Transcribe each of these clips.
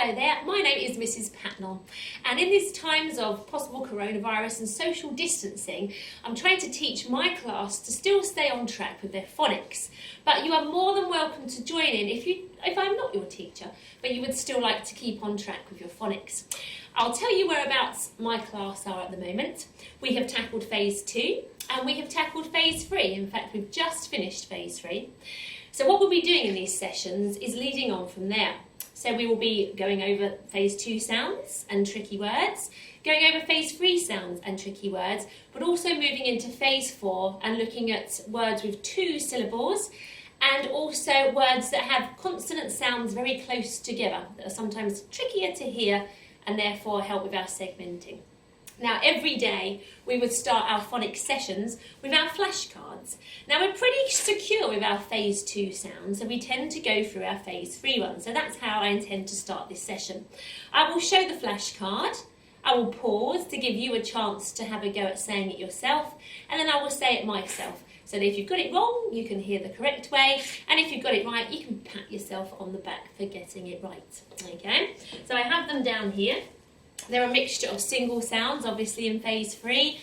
Hello there, my name is Mrs Patnell, and in these times of possible coronavirus and social distancing, I'm trying to teach my class to still stay on track with their phonics. But you are more than welcome to join in if I'm not your teacher, but you would still like to keep on track with your phonics. I'll tell you whereabouts my class are at the moment. We have tackled phase 2 and we have tackled phase 3. In fact, we've just finished phase 3. So what we'll be doing in these sessions is leading on from there. So we will be going over phase 2 sounds and tricky words, going over phase 3 sounds and tricky words, but also moving into phase 4 and looking at words with 2 syllables and also words that have consonant sounds very close together that are sometimes trickier to hear and therefore help with our segmenting. Now, every day we would start our phonics sessions with our flashcards. Now, we're pretty secure with our phase 2 sounds, so we tend to go through our phase 3 ones. So that's how I intend to start this session. I will show the flashcard. I will pause to give you a chance to have a go at saying it yourself, and then I will say it myself. So that if you've got it wrong, you can hear the correct way, and if you've got it right, you can pat yourself on the back for getting it right. Okay? So I have them down here. They're a mixture of single sounds, obviously in phase 3,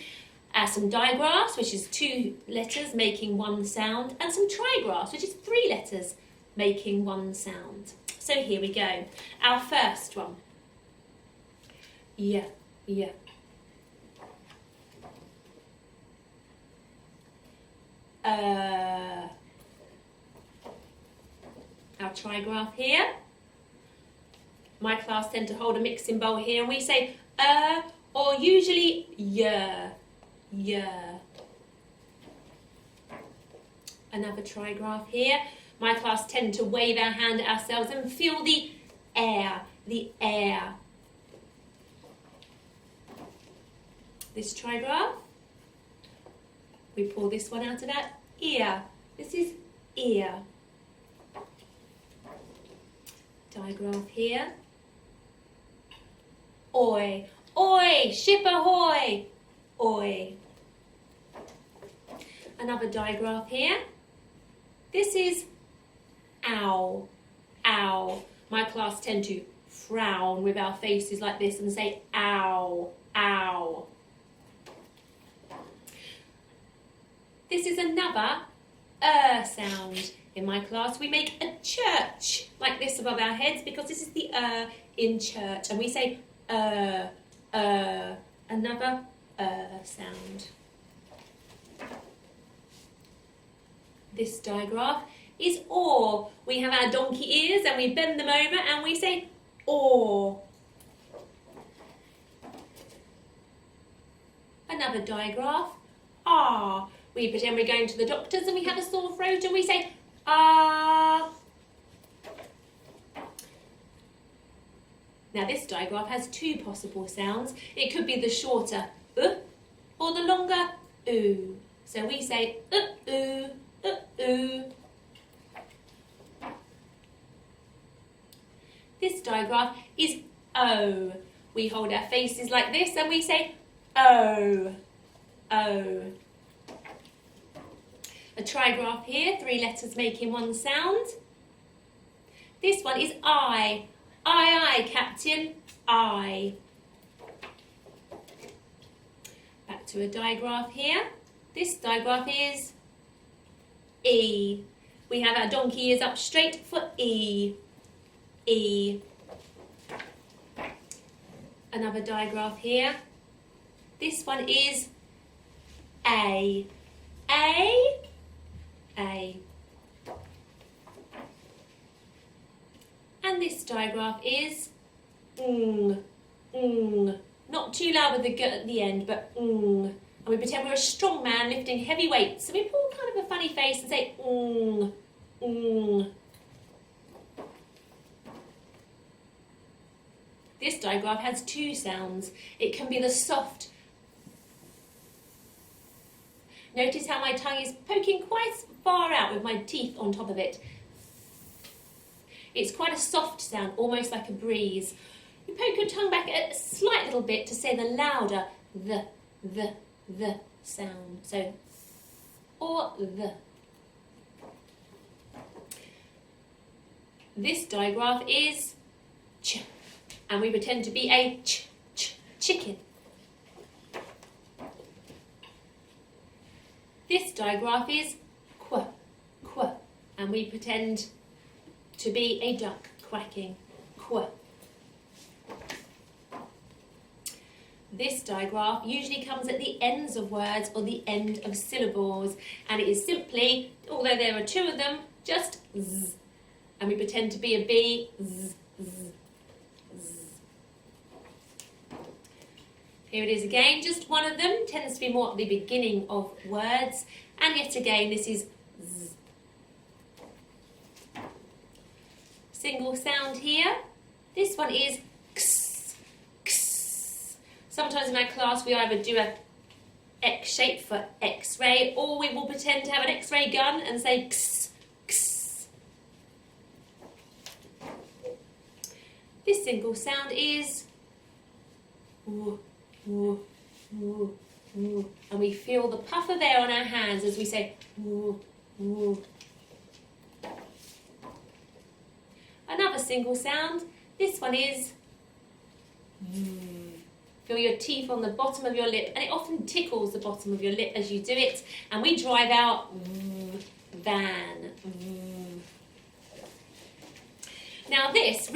some digraphs, which is 2 letters making 1 sound, and some trigraphs, which is 3 letters making 1 sound. So here we go. Our first one. Yeah, yeah. Our trigraph here. My class tend to hold a mixing bowl here and we say or usually yeah, yeah. Another trigraph here. My class tend to wave our hand at ourselves and feel the air, the air. This trigraph, we pull this one out of that ear. This is ear. Digraph here. Oi, oi, ship ahoy, oi. Another digraph here. This is ow, ow. My class tend to frown with our faces like this and say ow, ow. This is another sound. In my class, we make a church like this above our heads because this is the in church, and we say another sound. This digraph is or. We have our donkey ears and we bend them over and we say or. Another digraph, ah. We pretend we're going to the doctors and we have a sore throat and we say ah. Now this digraph has 2 possible sounds. It could be the shorter or the longer oo. So we say oo, oo. This digraph is o. We hold our faces like this and we say o, o. A trigraph here, 3 letters making 1 sound. This one is I. Aye, Captain, I. Back to a digraph here. This digraph is E. We have our donkey ears up straight for E. E. Another digraph here. This one is A. A. A. And this digraph is Not too loud with the g at the end, but And we pretend we're a strong man lifting heavy weights. So we pull kind of a funny face and say This digraph has 2 sounds. It can be the soft. Notice how my tongue is poking quite far out with my teeth on top of it. It's quite a soft sound, almost like a breeze. You poke your tongue back a slight little bit to say the louder the sound. So, or the. This digraph is ch. and we pretend to be a chicken. This digraph is qu, and we pretend to be a duck quacking, qu. This digraph usually comes at the ends of words or the end of syllables, and it is simply, although there are two of them, just z, and we pretend to be a bee, z, z, z. Here it is again, just one of them, tends to be more at the beginning of words, and yet again this is z. Single sound here, this one is x, x. Sometimes in my class we either do a X shape for X-ray, or we will pretend to have an X-ray gun and say x, x. This single sound is w, w, w, w, and we feel the puff of air on our hands as we say w, w. Another single sound, this one is v. Feel your teeth on the bottom of your lip, and it often tickles the bottom of your lip as you do it, and we drive out van. Now these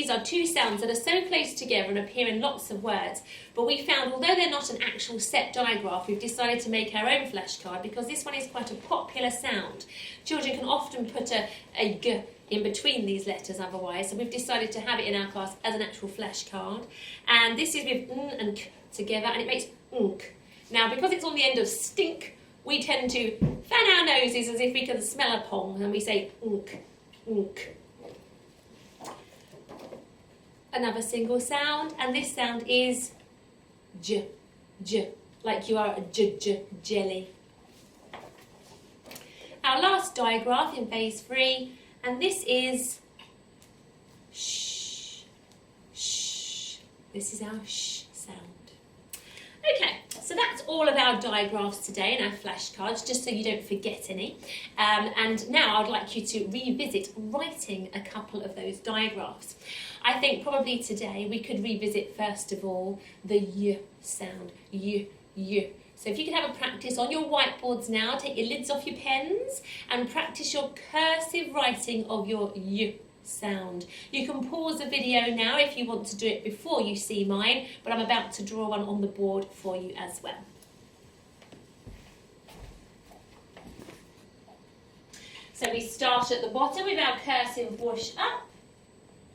are two sounds that are so close together and appear in lots of words, but we found, although they're not an actual set digraph, we've decided to make our own flashcard because this one is quite a popular sound. Children can often put a g in between these letters otherwise, so we've decided to have it in our class as an actual flashcard. And this is with n and k together, and it makes unk. Now, because it's on the end of stink, we tend to fan our noses as if we can smell a pong, and we say unk, unk. Another single sound, and this sound is j, j, like you are a jelly. Our last digraph in phase 3, and this is sh, sh. This is our sh sound. Okay, so that's all of our digraphs today and our flashcards, just so you don't forget any. And now I'd like you to revisit writing a couple of those digraphs. I think probably today we could revisit first of all the y sound, y, y. So if you could have a practice on your whiteboards now, take your lids off your pens and practice your cursive writing of your y sound. You can pause the video now if you want to do it before you see mine, but I'm about to draw one on the board for you as well. So we start at the bottom with our cursive whoosh up.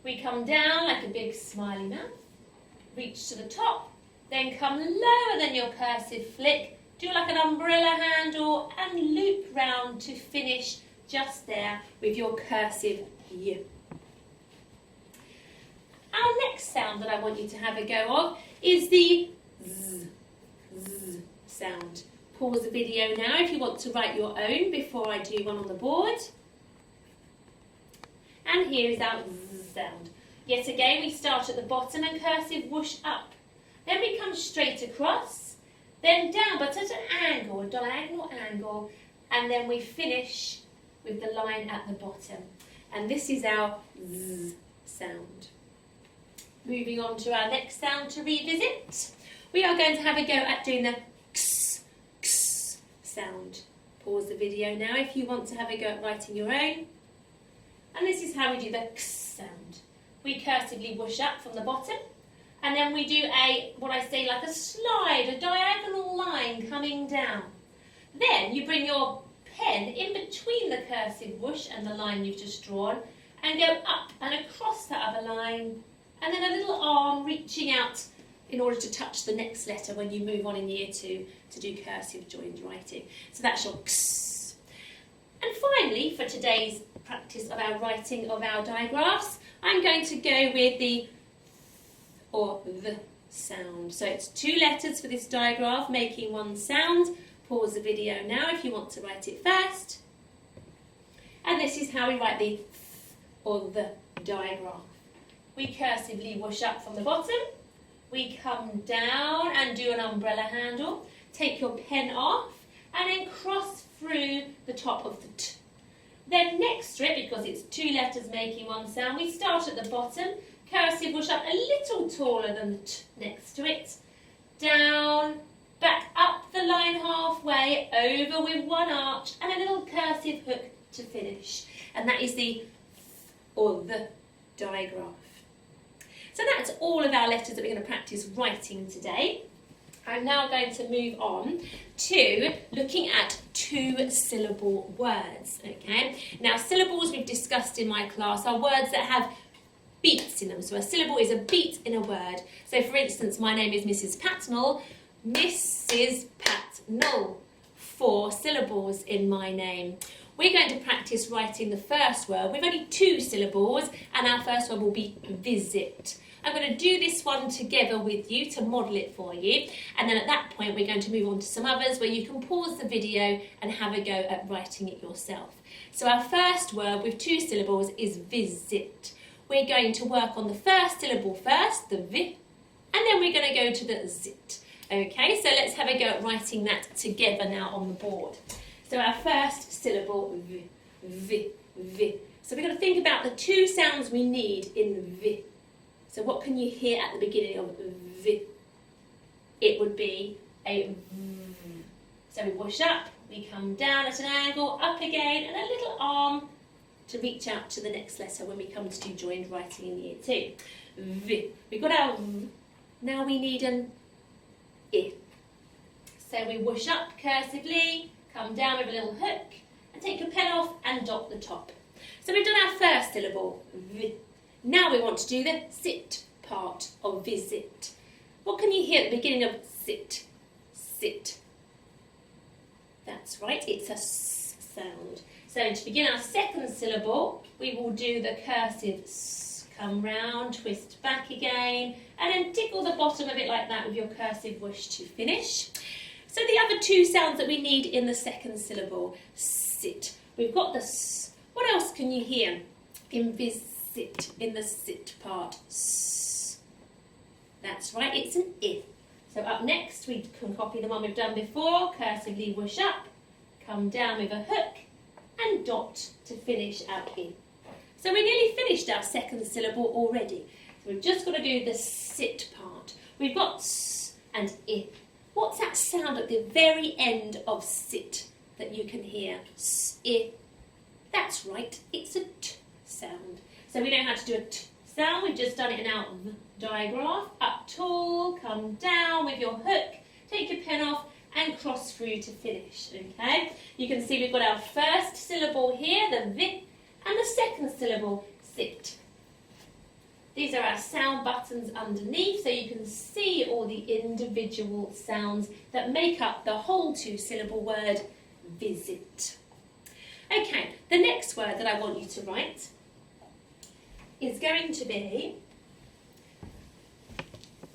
We come down like a big smiley mouth, reach to the top, then come lower than your cursive flick, do like an umbrella handle and loop round to finish just there with your cursive y. Our next sound that I want you to have a go of is the z, z sound. Pause the video now if you want to write your own before I do one on the board. And here is our z sound. Yet again, we start at the bottom and cursive whoosh up. Then we come straight across, then down, but at an angle, a diagonal angle, and then we finish with the line at the bottom. And this is our z sound. Moving on to our next sound to revisit, we are going to have a go at doing the x, x sound. Pause the video now if you want to have a go at writing your own. And this is how we do the x sound. We cursively whoosh up from the bottom, and then we do what I say like a slide, a diagonal line coming down. Then you bring your pen in between the cursive whoosh and the line you've just drawn, and go up and across that other line, and then a little arm reaching out in order to touch the next letter when you move on in year 2 to do cursive joined writing. So that's your x. And finally, for today's practice of our writing of our digraphs, I'm going to go with the or the sound. So it's 2 letters for this digraph making one sound. Pause the video now if you want to write it first. And this is how we write the or the digraph. We cursively whoosh up from the bottom. We come down and do an umbrella handle. Take your pen off and then cross through the top of the t. Then next to it, because it's 2 letters making one sound, we start at the bottom, cursive push up a little taller than the t next to it, down, back up the line halfway, over with one arch, and a little cursive hook to finish. And that is the or the digraph. So that's all of our letters that we're going to practice writing today. I'm now going to move on to looking at 2-syllable words. Okay. Now, syllables we've discussed in my class are words that have beats in them. So a syllable is a beat in a word. So, for instance, my name is Mrs Patnell. Mrs Patnell. 4 syllables in my name. We're going to practice writing the first word with only 2 syllables, and our first word will be visit. I'm going to do this one together with you to model it for you, and then at that point we're going to move on to some others where you can pause the video and have a go at writing it yourself. So our first word with 2 syllables is visit. We're going to work on the first syllable first, the vi, and then we're going to go to the zit. Okay, so let's have a go at writing that together now on the board. So our first syllable, v, vi, vi. So we're going to think about the 2 sounds we need in vi. So what can you hear at the beginning of vi? It would be a v. So we push up, we come down at an angle, up again, and a little arm to reach out to the next letter when we come to do joined writing in year 2. V. We've got our v. Now we need an I. So we whoosh up cursively, come down with a little hook, and take your pen off and dot the top. So we've done our first syllable, v. Now we want to do the sit part of visit. What can you hear at the beginning of sit? Sit. That's right, it's a s sound. So to begin our second syllable, we will do the cursive s. Come round, twist back again, and then tickle the bottom of it like that with your cursive whoosh to finish. So the other 2 sounds that we need in the second syllable, sit. We've got the s. What else can you hear in visit, in the sit part? S. That's right, it's an I. So up next, we can copy the one we've done before, cursively whoosh up, come down with a hook, and dot to finish our I. So we nearly finished our second syllable already. So we've just got to do the sit part. We've got s and I. What's that sound at the very end of sit that you can hear? S, I. That's right, it's a t sound. So we know how to do a t sound. We've just done it in our v digraph. Up tall, come down with your hook, take your pen off, and cross through to finish. Okay? You can see we've got our first syllable here, the vi, and the second syllable, sit. These are our sound buttons underneath, so you can see all the individual sounds that make up the whole 2-syllable word, visit. Okay, the next word that I want you to write is going to be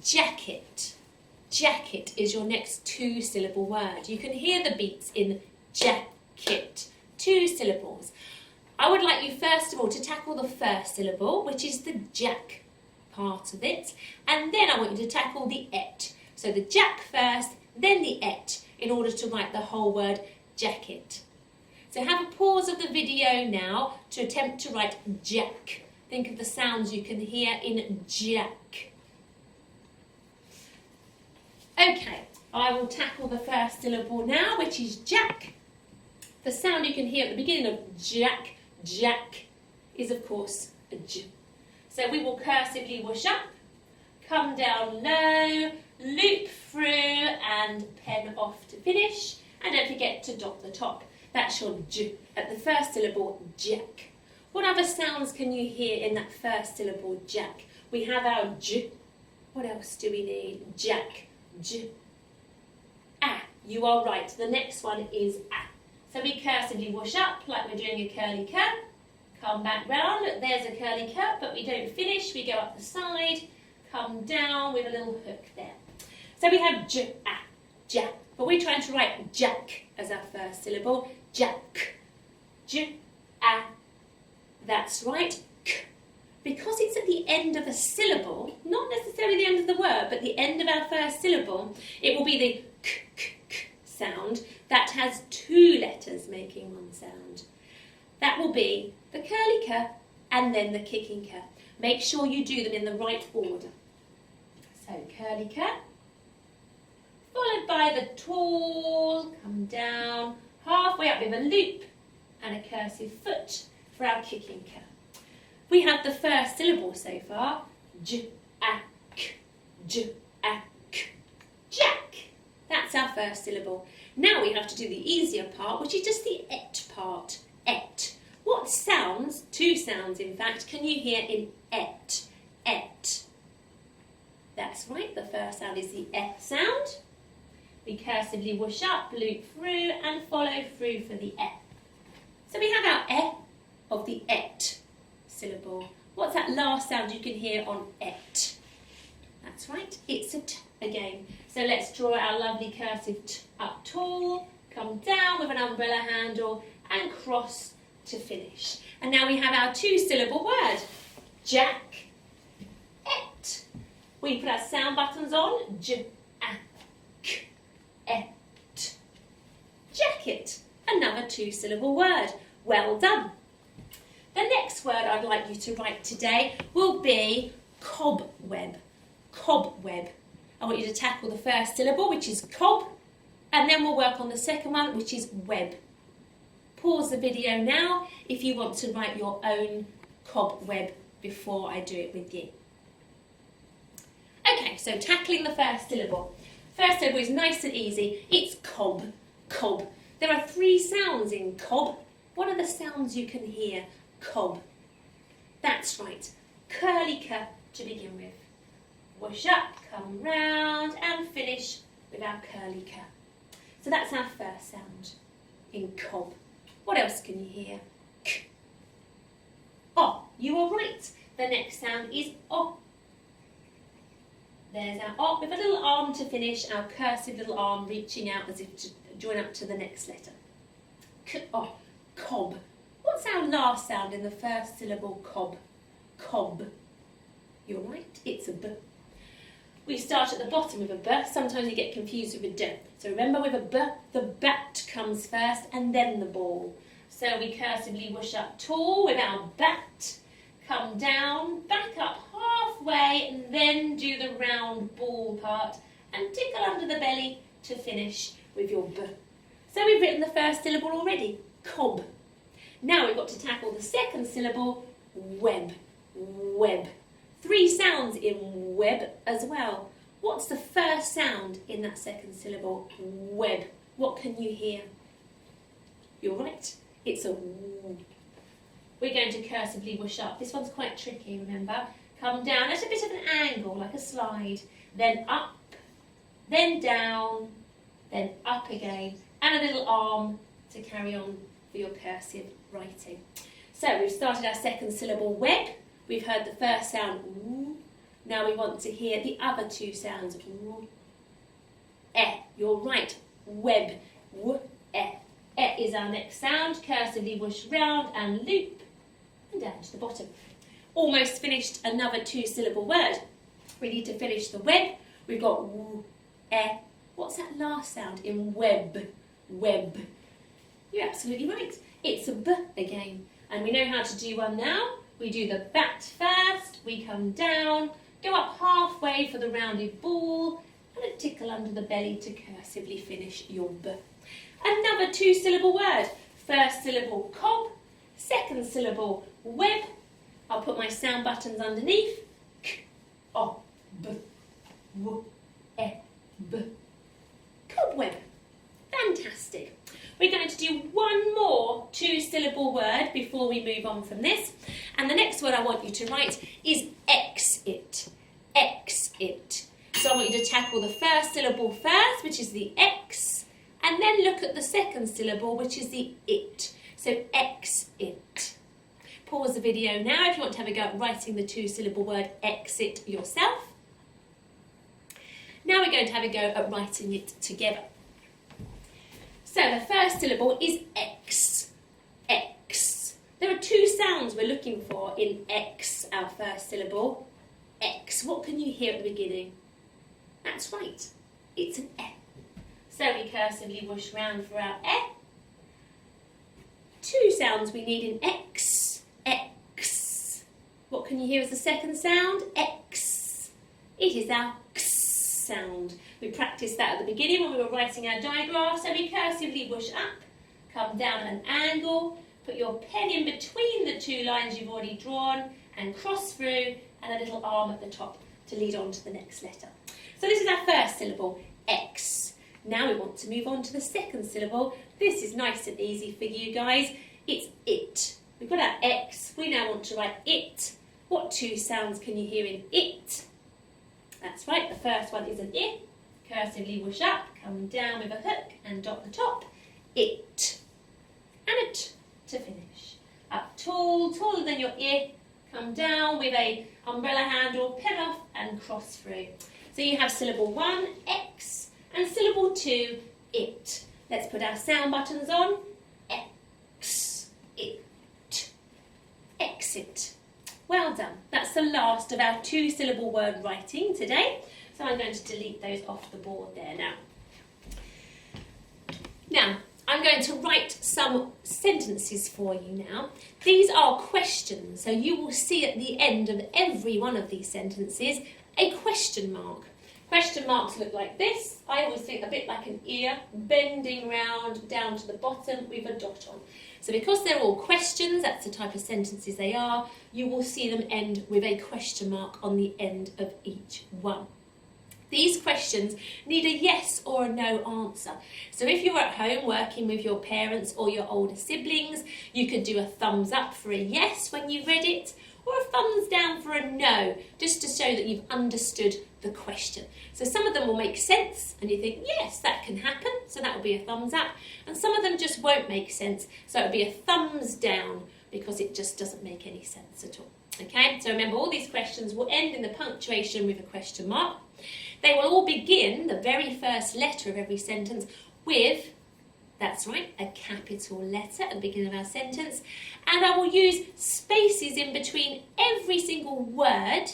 jacket. Jacket is your next 2-syllable word. You can hear the beats in jacket, 2 syllables. I would like you first of all to tackle the first syllable, which is the jack part of it, and then I want you to tackle the et. So the jack first, then the et, in order to write the whole word jacket. So have a pause of the video now to attempt to write jack. Think of the sounds you can hear in jack. Okay, I will tackle the first syllable now, which is jack. The sound you can hear at the beginning of jack, jack, is of course a j. So we will cursively whoosh up, come down low, loop through and pen off to finish, and don't forget to dot the top. That's your j at the first syllable, jack. What other sounds can you hear in that first syllable, jack? We have our j. What else do we need? Jack, j. Ah, you are right. The next one is ah. So we cursively whoosh up like we're doing a curly cut. Come back round. There's a curly cut, but we don't finish. We go up the side, come down with a little hook there. So we have j, ah, jack. But we're trying to write jack as our first syllable. Jack. J, ah. That's right. K. Because it's at the end of a syllable, not necessarily the end of the word, but the end of our first syllable, it will be the k, k, k sound that has 2 letters making one sound. That will be the curly k and then the kicking k. Make sure you do them in the right order. So curly cur, followed by the tall, come down, halfway up with a loop and a cursive foot for our kicking cur. We have the first syllable so far, j-ack, j-ack, jack. That's our first syllable. Now we have to do the easier part, which is just the et part, et. What sounds, two sounds in fact, can you hear in et, et? That's right, the first sound is the et sound. We cursively whoosh up, loop through and follow through for the et. So we have our et of the et syllable. What's that last sound you can hear on et? That's right, it's a t again. So let's draw our lovely cursive t up tall, come down with an umbrella handle and cross to finish. And now we have our two syllable word, jack, et. We put our sound buttons on, j-ack, et. Jacket, another two syllable word. Well done. The next word I'd like you to write today will be cobweb. Cobweb. I want you to tackle the first syllable, which is cob, and then we'll work on the second one, which is web. Pause the video now if you want to write your own cobweb before I do it with you. Okay, so tackling the first syllable. First syllable is nice and easy. It's cob, cob. There are three sounds in cob. What are the sounds you can hear? Cob. That's right. Curly cur to begin with. Whoosh up, come round and finish with our curly cur. So that's our first sound in cob. What else can you hear? K. Oh, you are right. The next sound is o. There's our o with a little arm to finish, our cursive little arm reaching out as if to join up to the next letter. K, oh, cob. What's our last sound in the first syllable cob? Cob. You're right, it's a b. We start at the bottom with a b, sometimes you get confused with a d. So remember with a b, the bat comes first and then the ball. So we cursively whoosh up tall with our bat, come down, back up halfway and then do the round ball part and tickle under the belly to finish with your b. So we've written the first syllable already, cob. Now we've got to tackle the second syllable, web, web. Three sounds in web as well. What's the first sound in that second syllable? Web. What can you hear? You're right, it's a w. We're going to cursively whoosh up. This one's quite tricky, remember? Come down at a bit of an angle, like a slide. Then up, then down, then up again. And a little arm to carry on for your cursive writing. So we've started our second syllable, web. We've heard the first sound, woo. Now we want to hear the other two sounds, woo, eh. You're right, web, woo, eh. Eh is our next sound. Cursively whoosh round and loop and down to the bottom. Almost finished another two syllable word. We need to finish the web. We've got woo, eh. What's that last sound in web? Web. You're absolutely right. It's a b again. And we know how to do one now. We do the bat first, we come down, go up halfway for the rounded ball, and a tickle under the belly to cursively finish your b. Another two syllable word. First syllable cob, second syllable web. I'll put my sound buttons underneath. K, o, b, w, e, b. Cobweb. Fantastic. We're going to do one more two-syllable word before we move on from this. And the next word I want you to write is exit. Exit. So I want you to tackle the first syllable first, which is the X, and then look at the second syllable, which is the it. So exit. Pause the video now if you want to have a go at writing the two-syllable word exit yourself. Now we're going to have a go at writing it together. So the first syllable is X. X. There are two sounds we're looking for in X, our first syllable. X. What can you hear at the beginning? That's right. It's an E. So we cursively whoosh round for our E. Two sounds we need in X. X. What can you hear as the second sound? X. It is our X sound. We practiced that at the beginning when we were writing our diagraph. So recursively whoosh up, come down at an angle, put your pen in between the two lines you've already drawn and cross through, and a little arm at the top to lead on to the next letter. So this is our first syllable, X. Now we want to move on to the second syllable. This is nice and easy for you guys. It's it. We've got our X. We now want to write it. What two sounds can you hear in it? That's right, the first one is an I. Cursively whoosh up, come down with a hook and dot the top. It. And a T to finish. Up tall, taller than your I. Come down with a umbrella handle, pen off and cross through. So you have syllable 1, X, and syllable 2, it. Let's put our sound buttons on. X, it, exit. Well done. That's the last of our 2-syllable word writing today. So I'm going to delete those off the board there now. Now, I'm going to write some sentences for you now. These are questions, so you will see at the end of every one of these sentences a question mark. Question marks look like this. I always think a bit like an ear, bending round down to the bottom with a dot on. So because they're all questions, that's the type of sentences they are, you will see them end with a question mark on the end of each one. These questions need a yes or a no answer. So if you're at home working with your parents or your older siblings, you could do a thumbs up for a yes when you read it, or a thumbs down for a no, just to show that you've understood the question. So some of them will make sense and you think, yes, that can happen, so that will be a thumbs up. And some of them just won't make sense, so it will be a thumbs down because it just doesn't make any sense at all. Okay, so remember all these questions will end in the punctuation with a question mark. They will all begin, the very first letter of every sentence, with, that's right, a capital letter at the beginning of our sentence. And I will use spaces in between every single word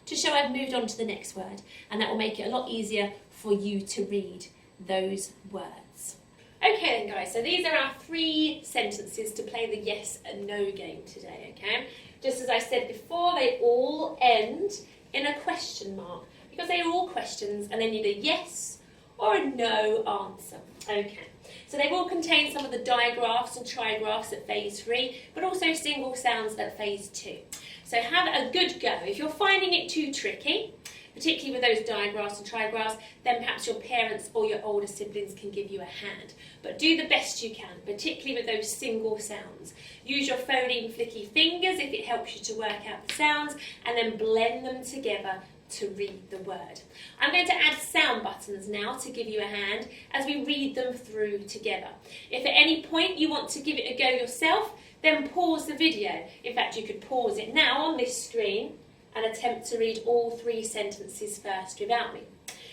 to show I've moved on to the next word. And that will make it a lot easier for you to read those words. Okay then guys, so these are our 3 sentences to play the yes and no game today, okay? Just as I said before, they all end in a question mark because they are all questions and they need a yes or a no answer. Okay, so they will contain some of the digraphs and trigraphs at phase 3, but also single sounds at phase 2. So have a good go. If you're finding it too tricky, particularly with those digraphs and trigraphs, then perhaps your parents or your older siblings can give you a hand. But do the best you can, particularly with those single sounds. Use your phoneme flicky fingers if it helps you to work out the sounds, and then blend them together to read the word. I'm going to add sound buttons now to give you a hand as we read them through together. If at any point you want to give it a go yourself, then pause the video. In fact, you could pause it now on this screen and attempt to read all 3 sentences first without me.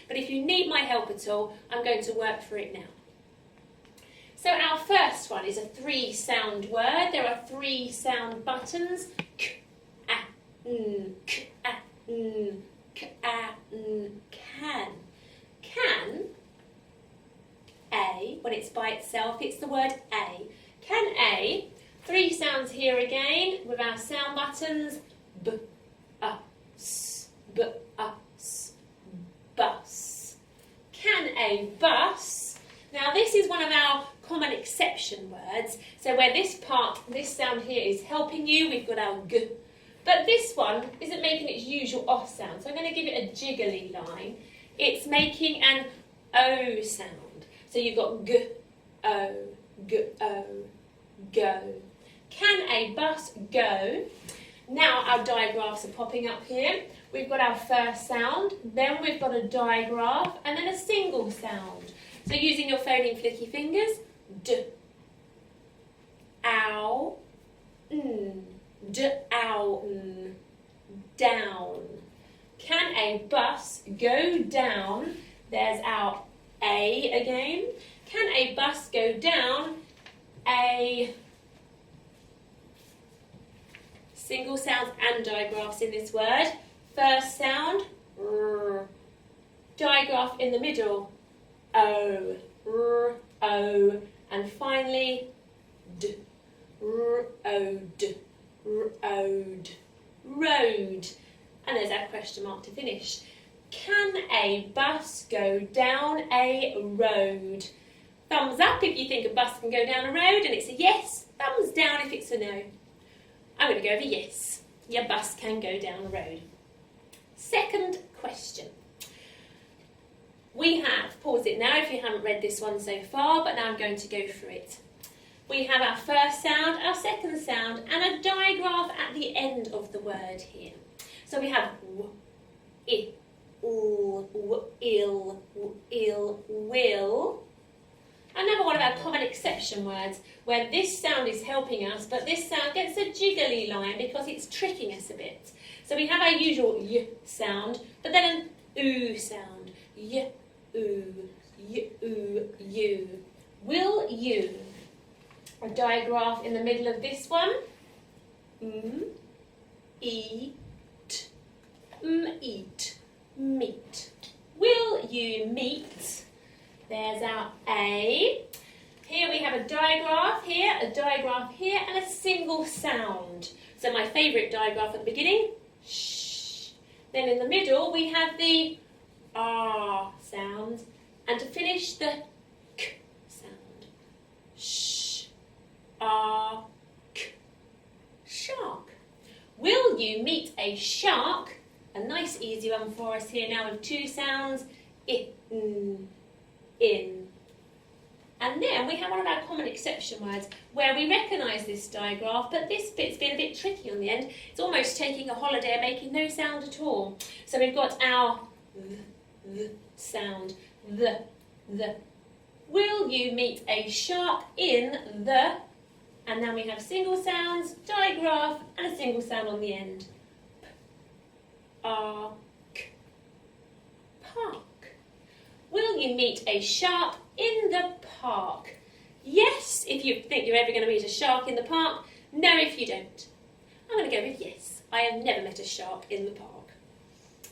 But if you need my help at all, I'm going to work through it now. So our first one is a 3-sound word. There are 3 sound buttons. K, a, n, k, a, n, k, a, n, can. Can, A, when it's by itself, it's the word A. Can A, 3 sounds here again with our sound buttons. B, us, b, us, bus. Can a bus? Now this is one of our common exception words. So where this sound here is helping you, we've got our g. But this one isn't making its usual off sound. So I'm going to give it a jiggly line. It's making an O sound. So you've got g, o, go. Can a bus go? Now our digraphs are popping up here. We've got our first sound, then we've got a digraph, and then a single sound. So using your phoneme flicky fingers, d, ow, n, d, ow, n, down. Can a bus go down? There's our A again. Can a bus go down? A. Single sounds and digraphs in this word. First sound, r. Digraph in the middle, o, r, o. And finally, d, r, o, d, r, o, d. road. And there's our question mark to finish. Can a bus go down a road? Thumbs up if you think a bus can go down a road and it's a yes. Thumbs down if it's a no. I'm going to go over yes. Your bus can go down a road. Second question. We have, pause it now if you haven't read this one so far, but now I'm going to go through it. We have our first sound, our second sound, and a digraph at the end of the word here. So we have w, I, l, w, il, w, il, will. Another one of our common exception words where this sound is helping us, but this sound gets a jiggly line because it's tricking us a bit. So we have our usual y sound, but then an oo sound. Y, oo, y, oo, you. Will you? A digraph in the middle of this one. Eat. Eat. Meet. Will you meet? There's our A. Here we have a digraph here, and a single sound. So my favourite digraph at the beginning, shh. Then in the middle we have the R sound, and to finish the K sound. Shh, R, K. Shark. Will you meet a shark? A nice easy one for us here now with two sounds, in. And then we have one of our common exception words where we recognise this digraph, but this bit's been a bit tricky on the end. It's almost taking a holiday and making no sound at all. So we've got our the sound, the. Will you meet a shark in the? And then we have single sounds, digraph, and a single sound on the end. P-ark. Park. Will you meet a shark in the park? Yes, if you think you're ever going to meet a shark in the park. No, if you don't. I'm going to go with yes. I have never met a shark in the park.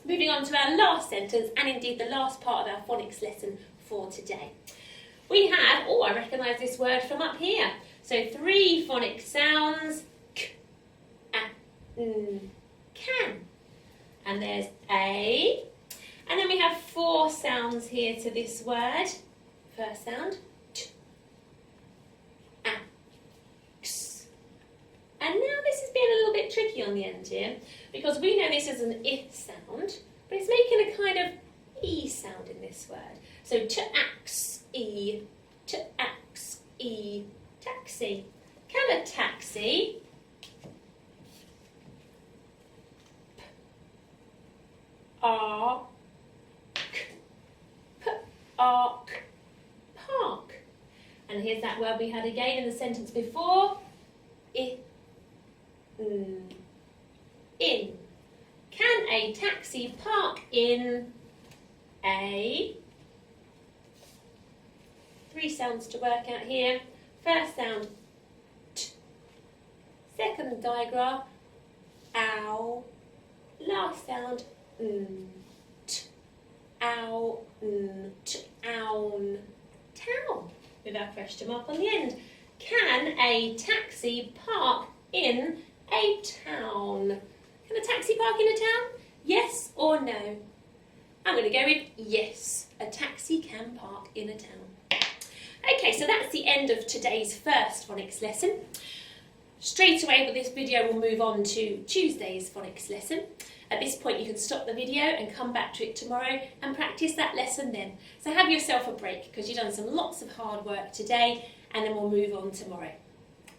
Moving on to our last sentence, and indeed the last part of our phonics lesson for today. We have, I recognise this word from up here. So 3 phonic sounds, k, a, n, can. And there's a. And then we have 4 sounds here to this word. First sound, t, a, x. And now this has been a little bit tricky on the end here, because we know this is an I sound, but it's making a kind of E sound in this word. So to-ax, E, to-ax, E, taxi. Can a taxi ark, p-ark, park? And here's that word we had again in the sentence before. I, n, in. Can a taxi park in a? 3 sounds to work out here. First sound, t. Second digraph, ow. Last sound, n, t. Ow, n, t, own. Town, with our question mark on the end. Can a taxi park in a town? Can a taxi park in a town? Yes or no? I'm going to go with yes. A taxi can park in a town. Okay, so that's the end of today's first phonics lesson. Straight away with this video we'll move on to Tuesday's phonics lesson. At this point you can stop the video and come back to it tomorrow and practice that lesson then. So have yourself a break because you've done lots of hard work today, and then we'll move on tomorrow.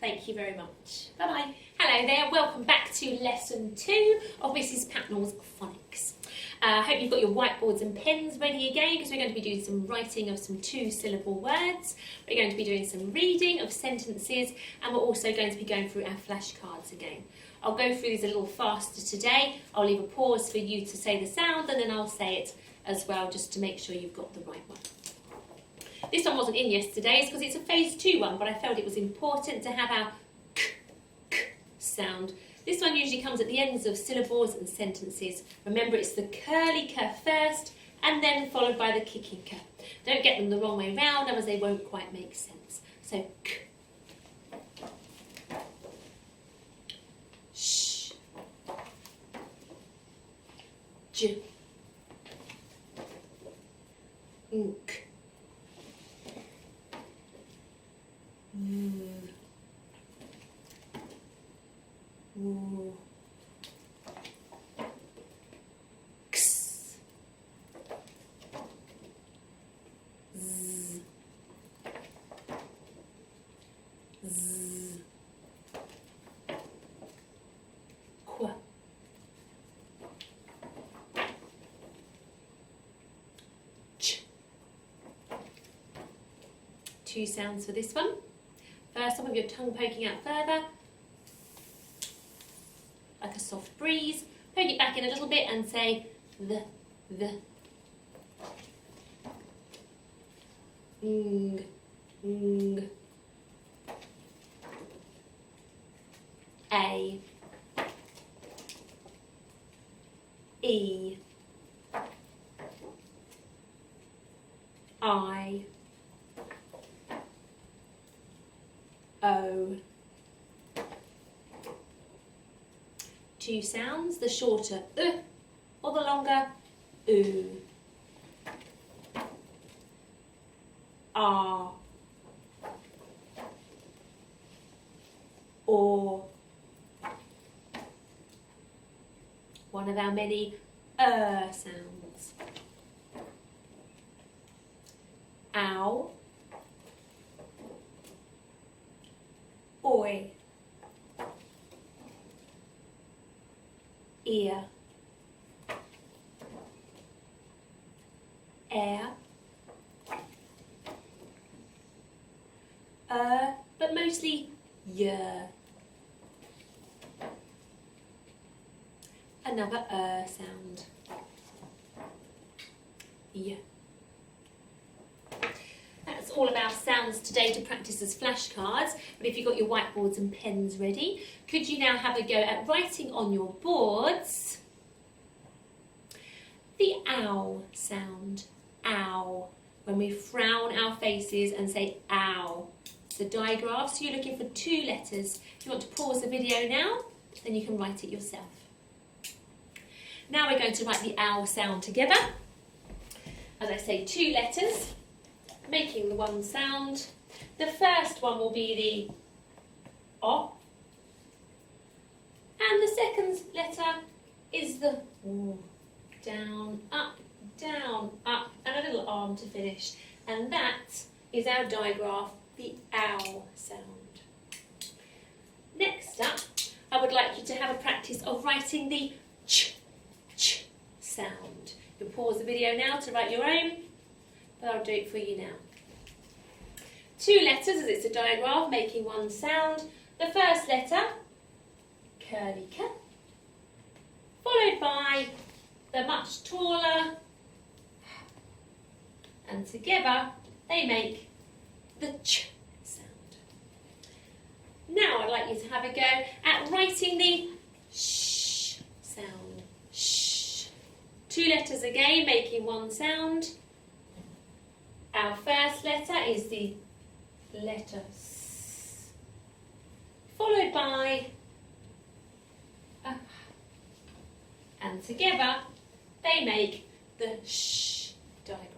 Thank you very much. Bye-bye. Hello there, welcome back to lesson 2 of Mrs Patnell's phonics. I hope you've got your whiteboards and pens ready again because we're going to be doing some writing of some 2-syllable words. We're going to be doing some reading of sentences, and we're also going to be going through our flashcards again. I'll go through these a little faster today. I'll leave a pause for you to say the sound, and then I'll say it as well just to make sure you've got the right one. This one wasn't in yesterday's because it's a phase 2 one, but I felt it was important to have our k sound. This one usually comes at the ends of syllables and sentences. Remember, it's the curly k first and then followed by the kicking k. Don't get them the wrong way round, otherwise they won't quite make sense. So k. Sh. j, nk, v, w, x, z, z, qu, ch. Two sounds for this one. First one with your tongue poking out further, like a soft breeze. Poke it back in a little bit and say the. Ng, ng. A. E. I. O. Two sounds, the shorter or the longer oo. R. Or. One of our many sounds. Ow. Oi. Ear. Air. But mostly yeah. Another sound. Yeah. That's all of our sounds today to practice as flashcards, but if you've got your whiteboards and pens ready, could you now have a go at writing on your boards the ow sound, ow, when we frown our faces and say ow. The digraph, so you're looking for two letters. If you want to pause the video now, then you can write it yourself. Now we're going to write the ow sound together. As I say, two letters, making the one sound. The first one will be the O, and the second letter is the W. Down, up, and a little arm to finish. And that is our digraph, the ow sound. Next up, I would like you to have a practice of writing the ch sound. You'll pause the video now to write your own, but I'll do it for you now. Two letters, as it's a digraph, making one sound. The first letter, curly K, followed by the much taller, and together they make the ch sound. Now I'd like you to have a go at writing the sh sound. Sh. Two letters again, making one sound. Our first letter is the letter S, followed by a, and together they make the sh digraph.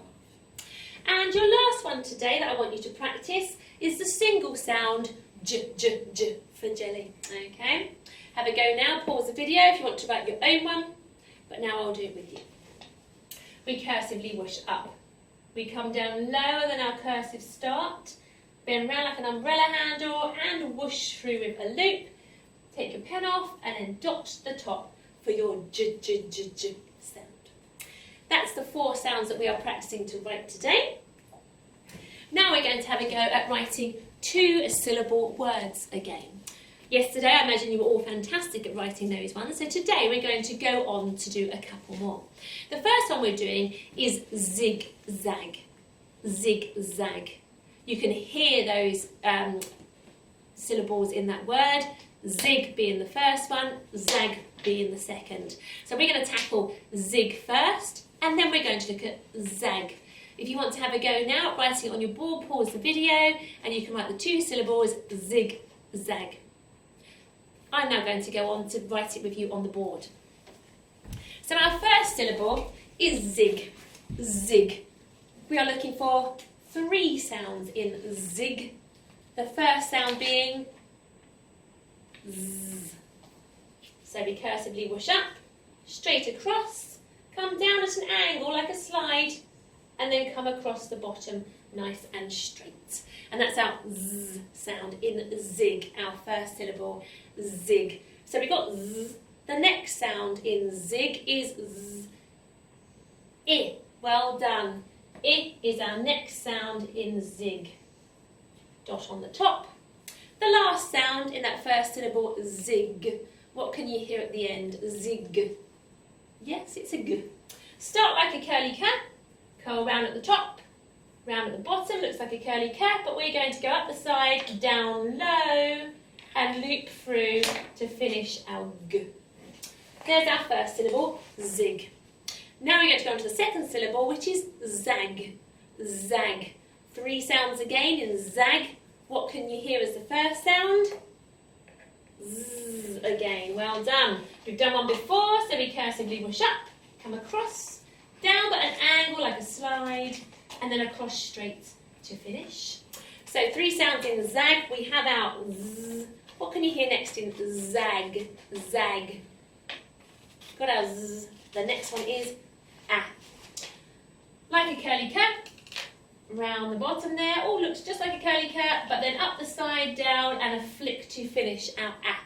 And your last one today that I want you to practice is the single sound j for jelly. Okay, have a go now. Pause the video if you want to write your own one, but now I'll do it with you. We cursively whoosh up. We come down lower than our cursive start, bend round like an umbrella handle and whoosh through with a loop. Take your pen off and then dot the top for your j sound. That's the four sounds that we are practicing to write today. Now we're going to have a go at writing two syllable words again. Yesterday I imagine you were all fantastic at writing those ones, so today we're going to go on to do a couple more. The first one we're doing is zigzag. Zigzag. You can hear those syllables in that word, zig being the first one, zag being the second. So we're going to tackle zig first, and then we're going to look at zag. If you want to have a go now, writing it on your board, pause the video, and you can write the two syllables, zig, zag. I'm now going to go on to write it with you on the board. So our first syllable is zig, zig. We are looking for 3 sounds in zig. The first sound being z. So we cursively whoosh up, straight across, come down at an angle like a slide, and then come across the bottom nice and straight. And that's our z sound in zig, our first syllable, zig. So we got z. The next sound in zig is z. I. Well done. I is our next sound in zig. Dot on the top. The last sound in that first syllable, zig. What can you hear at the end? Zig. Yes, it's a g. Start like a curly cat. Curl round at the top, round at the bottom. Looks like a curly cat, but we're going to go up the side, down low, and loop through to finish our g. There's our first syllable, zig. Now we're going to go on to the second syllable, which is zag. Zag. 3 sounds again in zag. What can you hear as the first sound? Z again. Well done. We've done one before, so we cursively whoosh up, come across, down but an angle like a slide, and then across straight to finish. So 3 sounds in zag. We have our z. What can you hear next in zag? Zag. Got our z. The next one is ah. Like a curly cat. Round the bottom there. Oh, looks just like a curly cat, but then up the side, down, and a flick to finish our ah.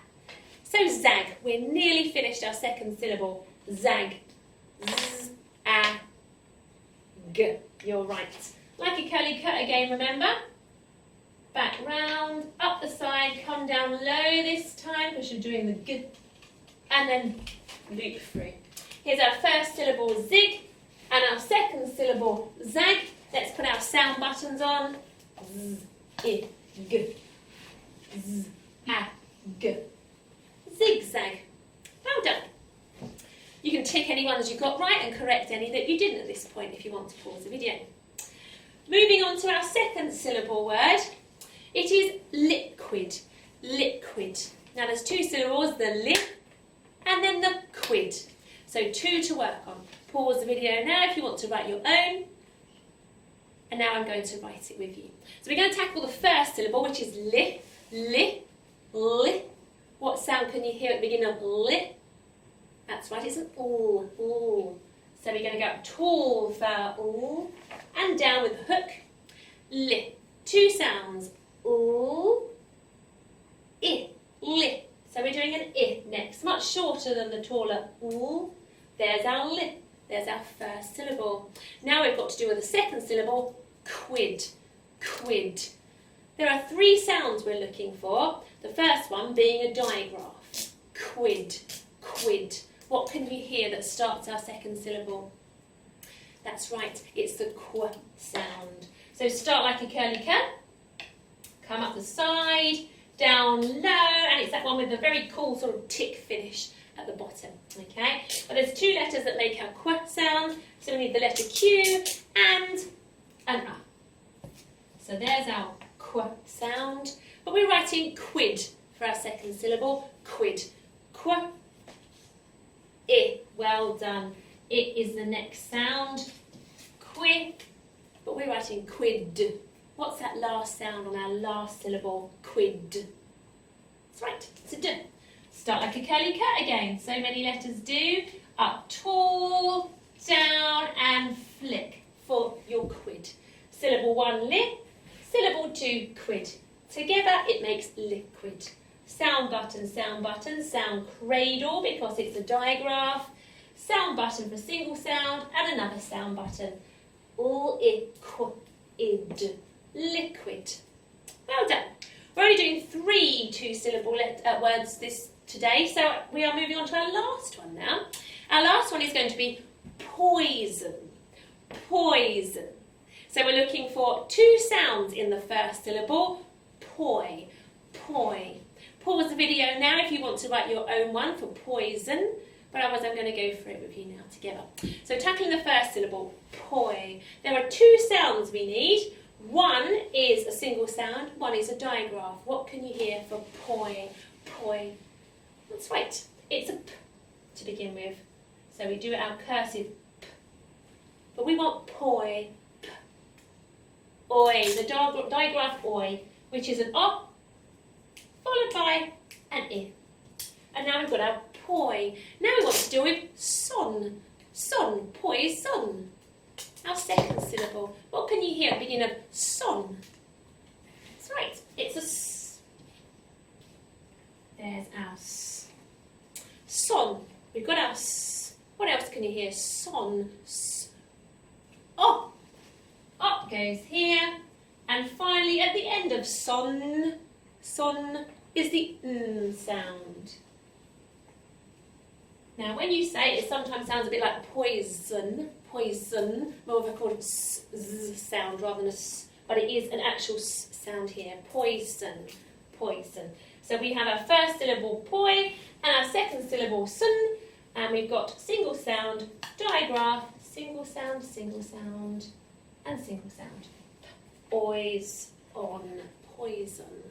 So zag. We're nearly finished our second syllable. Zag. Z, ah, g. You're right. Like a curly cat again, remember? Back round, up the side, come down low this time because you're doing the g, and then loop through. Here's our first syllable, zig, and our second syllable, zag. Let's put our sound buttons on. Z, I, g. Z, ah, g. Zigzag. Well done. You can tick any ones you got right and correct any that you didn't at this point if you want to pause the video. Moving on to our second syllable word. It is liquid. Liquid. Now there's 2 syllables, the li and then the quid. So 2 to work on. Pause the video now if you want to write your own. And now I'm going to write it with you. So we're going to tackle the first syllable, which is li, li, li. What sound can you hear at the beginning of li? That's right, it's an ooh, ooh. So we're going to go tall for our ooh, and down with the hook. Li. 2 sounds. Ooh, I, li. So we're doing an I next, much shorter than the taller ooh. There's our li. There's our first syllable. Now we've got to do with the second syllable, quid. Quid. There are 3 sounds we're looking for. The first one being a digraph. Quid. Quid. What can you hear that starts our second syllable? That's right, it's the qu sound. So start like a curly cat. Come up the side, down low, and it's that one with a very cool sort of tick finish at the bottom, okay? But there's 2 letters that make our qu sound, so we need the letter Q and an A. So there's our qu sound, but we're writing quid for our second syllable, quid. Qu, I, well done. It is the next sound, qui, but we're writing quid. What's that last sound on our last syllable, quid? That's right, it's a d. Start like a curly cat again. So many letters do. Up tall, down and flick for your quid. Syllable 1, li. Syllable 2, quid. Together it makes liquid. Sound button, sound cradle because it's a digraph. Sound button for single sound and another sound button. All id. Liquid. Well done. We're only doing 3 2-syllable words today, so we are moving on to our last one now. Our last one is going to be poison. Poison. So we're looking for 2 sounds in the first syllable. Poi. Poi. Pause the video now if you want to write your own one for poison, but otherwise I'm going to go through it with you now together. So tackling the first syllable, poi. There are 2 sounds we need. One is a single sound, one is a digraph. What can you hear for poi? Poi. That's right, it's a p to begin with. So we do our cursive p. But we want poi, p. Oi, the digraph oi, which is an o, followed by an I. And now we've got our poi. Now we want to deal with son. Son, poison. Our second syllable. What can you hear at the beginning of son? That's right, it's a s. There's our s. Son. We've got our s. What else can you hear? Son. S. Oh. Oh goes here. And finally, at the end of son, son is the n sound. Now, when you say it, it sometimes sounds a bit like poison, poison, more of a called s sound rather than a s, but it is an actual s sound here. Poison, poison. So we have our first syllable poi and our second syllable sun, and we've got single sound, digraph, single sound, and single sound. Poise, on, poison.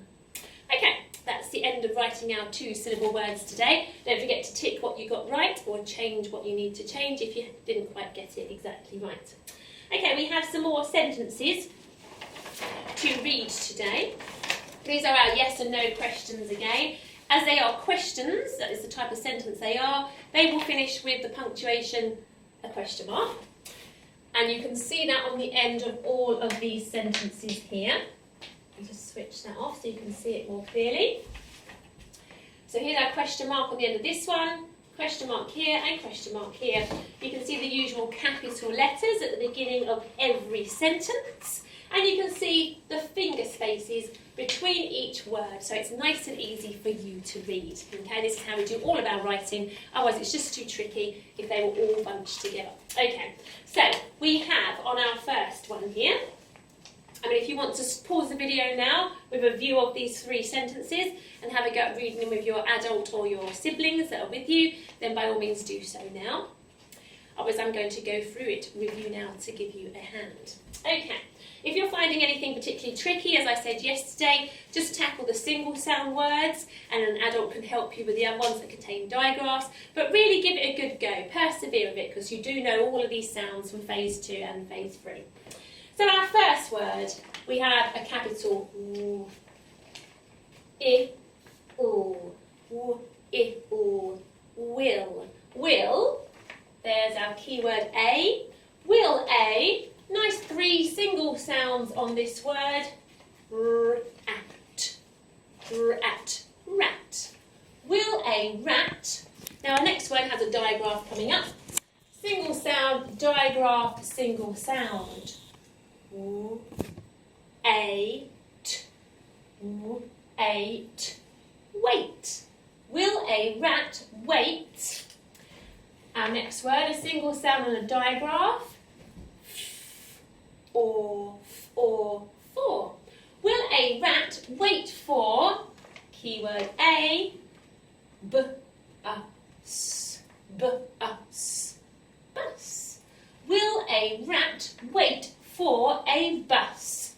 Okay, that's the end of writing our 2 syllable words today. Don't forget to tick what you got right or change what you need to change if you didn't quite get it exactly right. Okay, we have some more sentences to read today. These are our yes and no questions again. As they are questions, that is the type of sentence they are, they will finish with the punctuation, a question mark. And you can see that on the end of all of these sentences here. I'll just switch that off so you can see it more clearly. So here's our question mark on the end of this one, question mark here and question mark here. You can see the usual capital letters at the beginning of every sentence, and you can see the finger spaces between each word, so it's nice and easy for you to read. Okay, this is how we do all of our writing, otherwise it's just too tricky if they were all bunched together. Okay, so we have on our first one here, if you want to pause the video now with a view of these 3 sentences and have a go at reading them with your adult or your siblings that are with you, then by all means do so now. Otherwise I'm going to go through it with you now to give you a hand. Okay, if you're finding anything particularly tricky, as I said yesterday, just tackle the single sound words and an adult can help you with the other ones that contain digraphs, but really give it a good go, persevere with it, because you do know all of these sounds from phase 2 and phase 3. So our first word, we have a capital W, I, O, W, I, O, will. Will, there's our keyword A. Will A, nice 3 single sounds on this word. Rat, rat. Will a rat. Now our next word has a digraph coming up. Single sound, digraph, single sound. Ate, wait. Will a rat wait? Our next word, a single sound and a digraph. Or for. Will a rat wait for? Keyword A. Bus. Bus. Will a rat wait for a bus?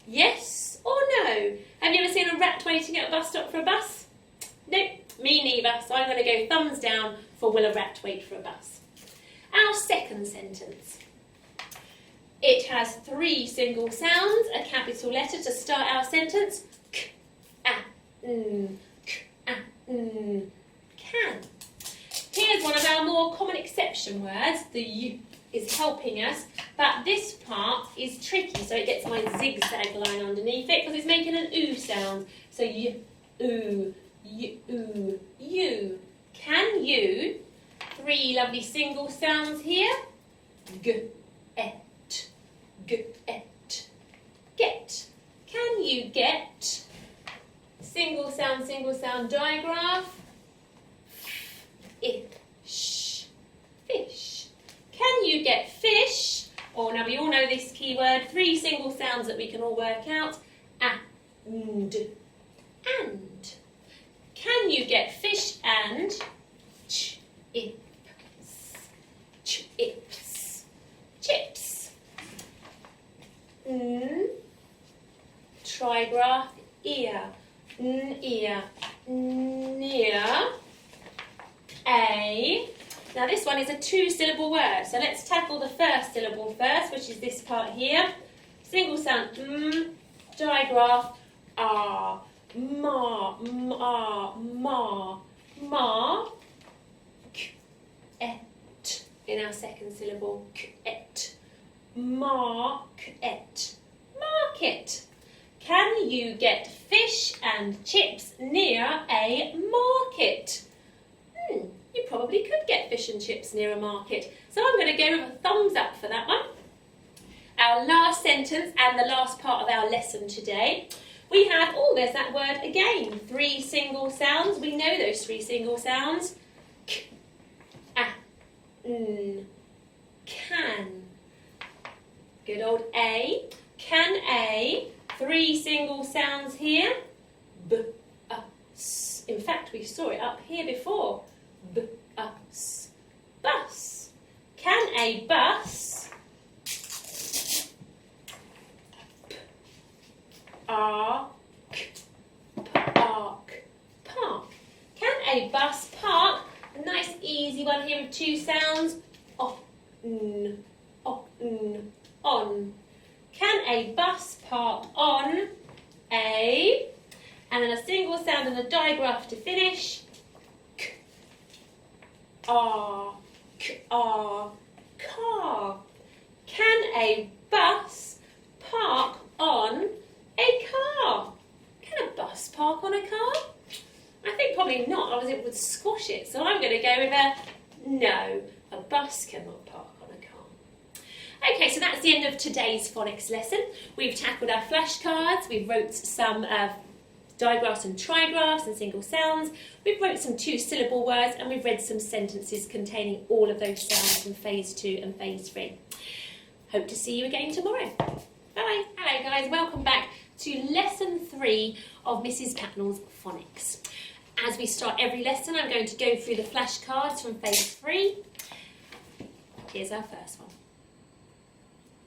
Yes or no? Have you ever seen a rat waiting at a bus stop for a bus? Nope, me neither. So I'm going to go thumbs down for will a rat wait for a bus. Our second sentence. It has 3 single sounds, a capital letter to start our sentence. K, a, n, can. Here's one of our more common exception words. The U is helping us, but this part is tricky, so it gets my zigzag line underneath it because it's making an oo sound. So you, oo, you. Can you? 3 lovely single sounds here. Get. Can you get? Single sound digraph. Fish. Can you get fish? Or now we all know this keyword, 3 single sounds that we can all work out. And. Can you get fish and? Chips. Trigraph, ear. Ear. Near. A. Now this one is a two-syllable word, so let's tackle the first syllable first, which is this part here. Single sound digraph ah, ma, ma, ma, ma, k, et, in our second syllable, k, et, market, market. Can you get fish and chips near a market? You probably could get fish and chips near a market. So I'm going to go with a thumbs up for that one. Our last sentence and the last part of our lesson today. We have, there's that word again. 3 single sounds. We know those 3 single sounds. K, a, n, can. Good old A. Can A. 3 single sounds here. B, a, s. In fact, we saw it up here before. B, a, s. Bus. Can a bus park? Park. Park. Can a bus park? A nice easy one here with 2 sounds. On. On. Can a bus park on a? And then a single sound and a digraph to finish. K, r, k, r, car. Can a bus park on a car? Can a bus park on a car? I think probably not, otherwise it would squash it. So I'm going to go with a no. A bus cannot park on a car. Okay, so that's the end of today's phonics lesson. We've tackled our flashcards, we've wrote some digraphs and trigraphs and single sounds, we've wrote some 2-syllable words, and we've read some sentences containing all of those sounds from phase 2 and phase 3. Hope to see you again tomorrow. Bye. Hello guys, welcome back to lesson 3 of Mrs Patnell's phonics. As we start every lesson, I'm going to go through the flashcards from phase 3. Here's our first one.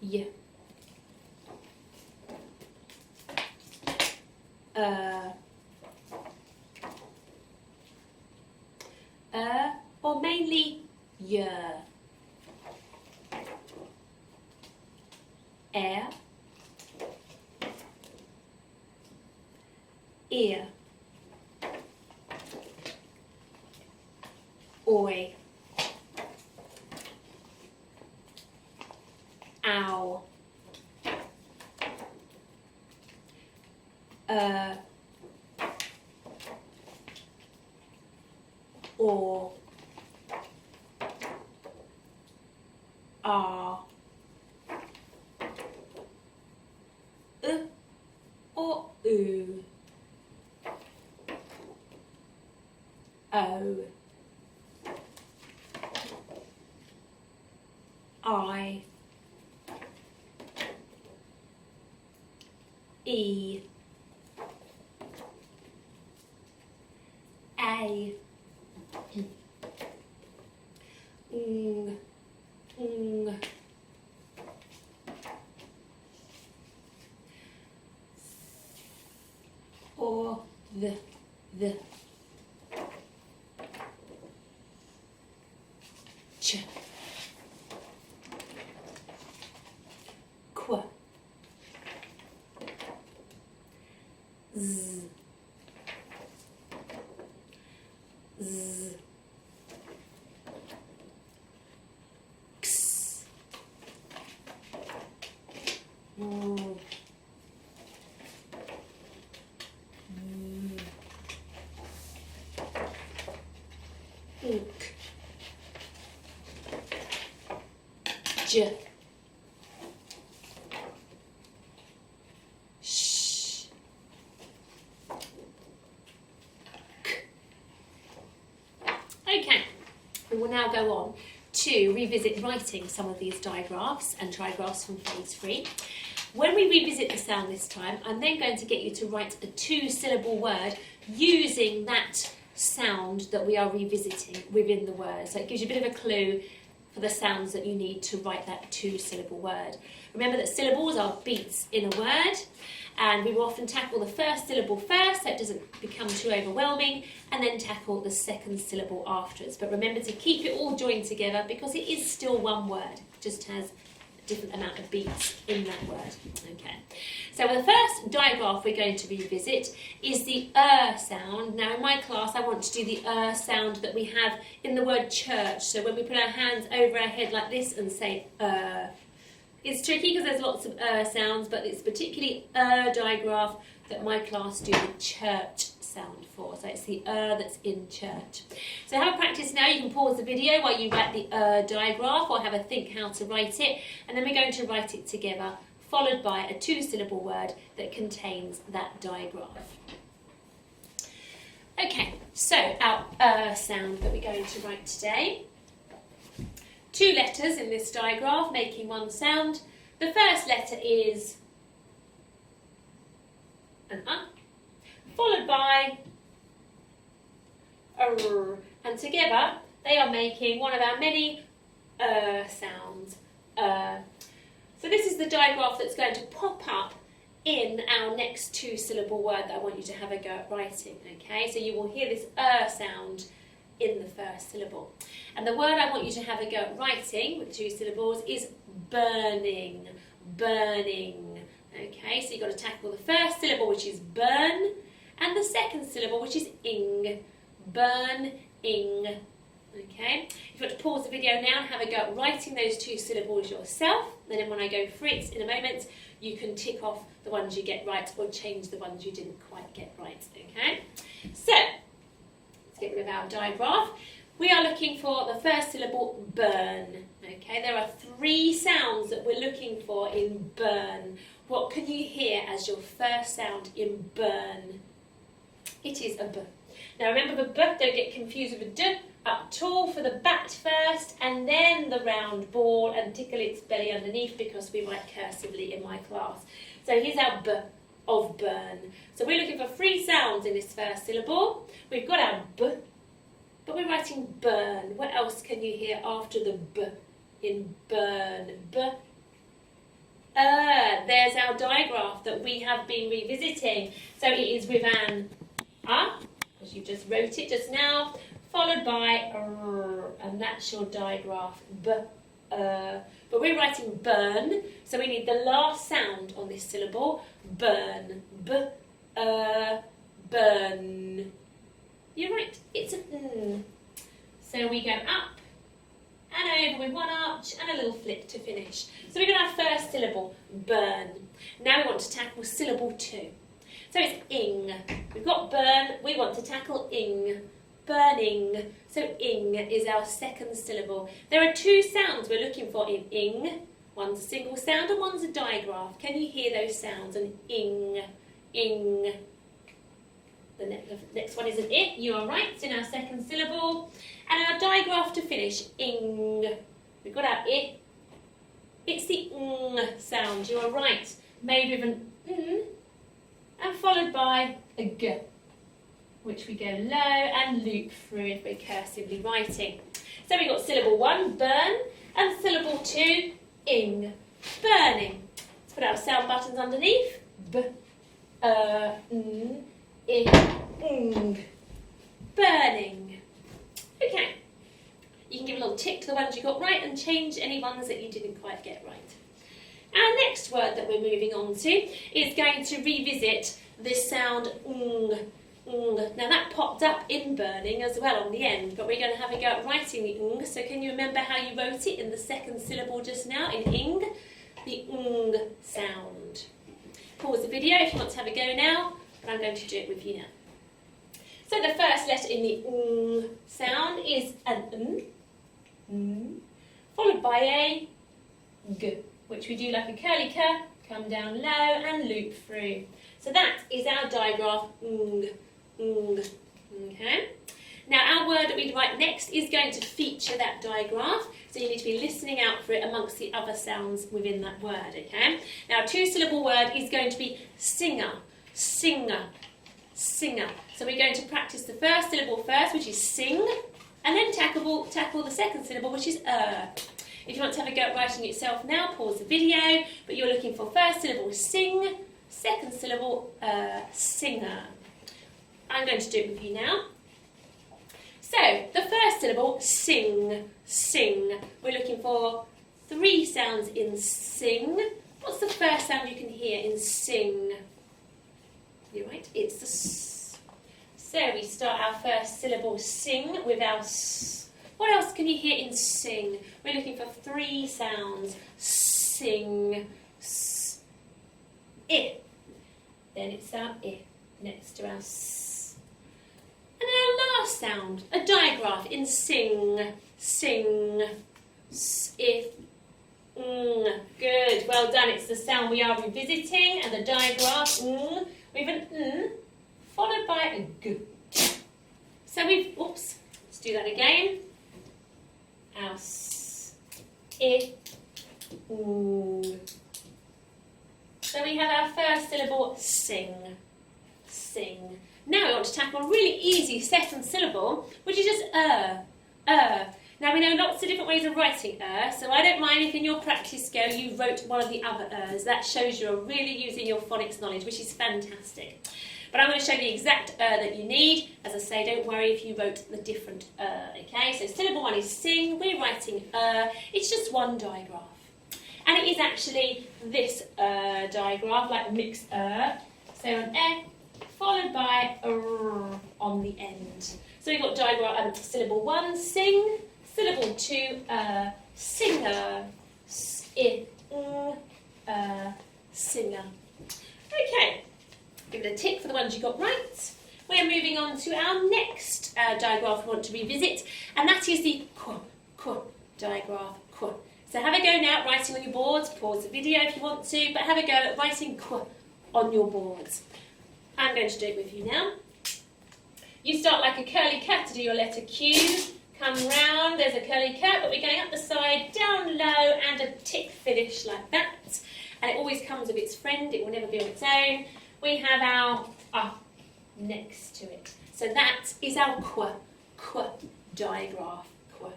Y. Or mainly y. Air. Ear. Oi. Ow. Or. Are. Or oo. O. I. E. A. Ng. Ng. Or the. Ch. Qu. Z. Z. X. W. Ink. J. Sh. K. Okay, we will now go on to revisit writing some of these digraphs and trigraphs from phase 3. When we revisit the sound this time, I'm then going to get you to write a 2-syllable word using that sound that we are revisiting within the word. So it gives you a bit of a clue for the sounds that you need to write that 2-syllable word. Remember that syllables are beats in a word, and we will often tackle the first syllable first so it doesn't become too overwhelming, and then tackle the second syllable afterwards. But remember to keep it all joined together because it is still one word, it just has a different amount of beats in that word. Okay. So the first digraph we're going to revisit is the sound. Now in my class I want to do the sound that we have in the word church. So when we put our hands over our head like this and say It's tricky because there's lots of sounds, but it's particularly digraph that my class do the church sound for. So it's the that's in church. So have a practice now. You can pause the video while you write the digraph or have a think how to write it. And then we're going to write it together, followed by a 2-syllable word that contains that digraph. Okay, so our sound that we're going to write today. 2 letters in this digraph making one sound. The first letter is an followed by a r, and together they are making one of our many sounds. So this is the digraph that's going to pop up in our next 2-syllable word that I want you to have a go at writing. Okay, so you will hear this sound in the first syllable. And the word I want you to have a go at writing with 2 syllables is burning. Burning. Okay, so you've got to tackle the first syllable, which is burn, and the second syllable, which is ing. Burn, ing. Okay, you've got to pause the video now and have a go at writing those 2 syllables yourself. And then when I go through it in a moment, you can tick off the ones you get right or change the ones you didn't quite get right. Okay, so let's get rid of our digraph. We are looking for the first syllable, burn. Okay, there are 3 sounds that we're looking for in burn. What can you hear as your first sound in burn? It is a b. Now remember the b, don't get confused with a d. Up tall for the bat first, and then the round ball, and tickle its belly underneath because we write cursively in my class. So here's our b of burn. So we're looking for 3 sounds in this first syllable. We've got our b, but we're writing burn. What else can you hear after the b in burn? B. There's our digraph that we have been revisiting. So it is with an because you just wrote it just now, followed by and that's your digraph, b. But we're writing burn, so we need the last sound on this syllable, burn, b, burn. You're right, it's an n. So we go up and over with one arch and a little flip to finish. So we've got our first syllable, burn. Now we want to tackle syllable 2. So it's ing. We've got burn, we want to tackle ing. Burning. So ing is our second syllable. There are 2 sounds we're looking for in ing. One's a single sound and one's a digraph. Can you hear those sounds? An ing, ing. The next one is an I. You are right. It's in our second syllable. And our digraph to finish, ing. We've got our I. It's the ng sound. You are right. Made with an n and followed by a g, which we go low and loop through if we're cursively writing. So we've got syllable 1, burn, and syllable 2, ing, burning. Let's put our sound buttons underneath. B, n, ing, burning. Okay. You can give a little tick to the ones you got right and change any ones that you didn't quite get right. Our next word that we're moving on to is going to revisit this sound ng. Now that popped up in burning as well on the end, but we're going to have a go at writing the ng. So can you remember how you wrote it in the second syllable just now in ing? The ng sound. Pause the video if you want to have a go now, but I'm going to do it with you now. So the first letter in the ng sound is an n, followed by a g, which we do like a curly cur, come down low and loop through. So that is our digraph ng. Okay. Now our word that we write next is going to feature that digraph, so you need to be listening out for it amongst the other sounds within that word. Okay. Now a 2-syllable word is going to be singer, singer, singer. So we're going to practice the first syllable first, which is sing, And then tackle the second syllable, which is If you want to have a go at writing it yourself now, pause the video, but you're looking for first syllable sing, second syllable singer. I'm going to do it with you now. So, the first syllable, sing, sing. We're looking for 3 sounds in sing. What's the first sound you can hear in sing? You're right, it's the s. So we start our first syllable sing with our s. What else can you hear in sing? We're looking for 3 sounds. Sing, s, I. Then it's our I next to our s. And then our last sound, a digraph in sing, sing, s, I. Good, well done. It's the sound we are revisiting, and the digraph with an n followed by a g. So let's do that again. Our s, I, So we have our first syllable, sing, sing. Now we want to tackle a really easy second syllable, which is just Now we know lots of different ways of writing so I don't mind if in your practice go you wrote one of the other That shows you're really using your phonics knowledge, which is fantastic. But I'm going to show you the exact that you need. As I say, don't worry if you wrote the different okay? So syllable 1 is sing, we're writing it's just one digraph. And it is actually this digraph, like mixed So an followed by a on the end. So we've got digraph syllable 1, sing, syllable 2, singer, singer. Okay, give it a tick for the ones you got right. We're moving on to our next digraph we want to revisit, and that is the qu digraph, qu. So have a go now at writing on your boards. Pause the video if you want to, but have a go at writing qu on your boards. I'm going to do it with you now. You start like a curly cat to do your letter Q. Come round, there's a curly cat, but we're going up the side, down low, and a tick finish like that. And it always comes with its friend, it will never be on its own. We have our next to it. So that is our qu digraph, qu.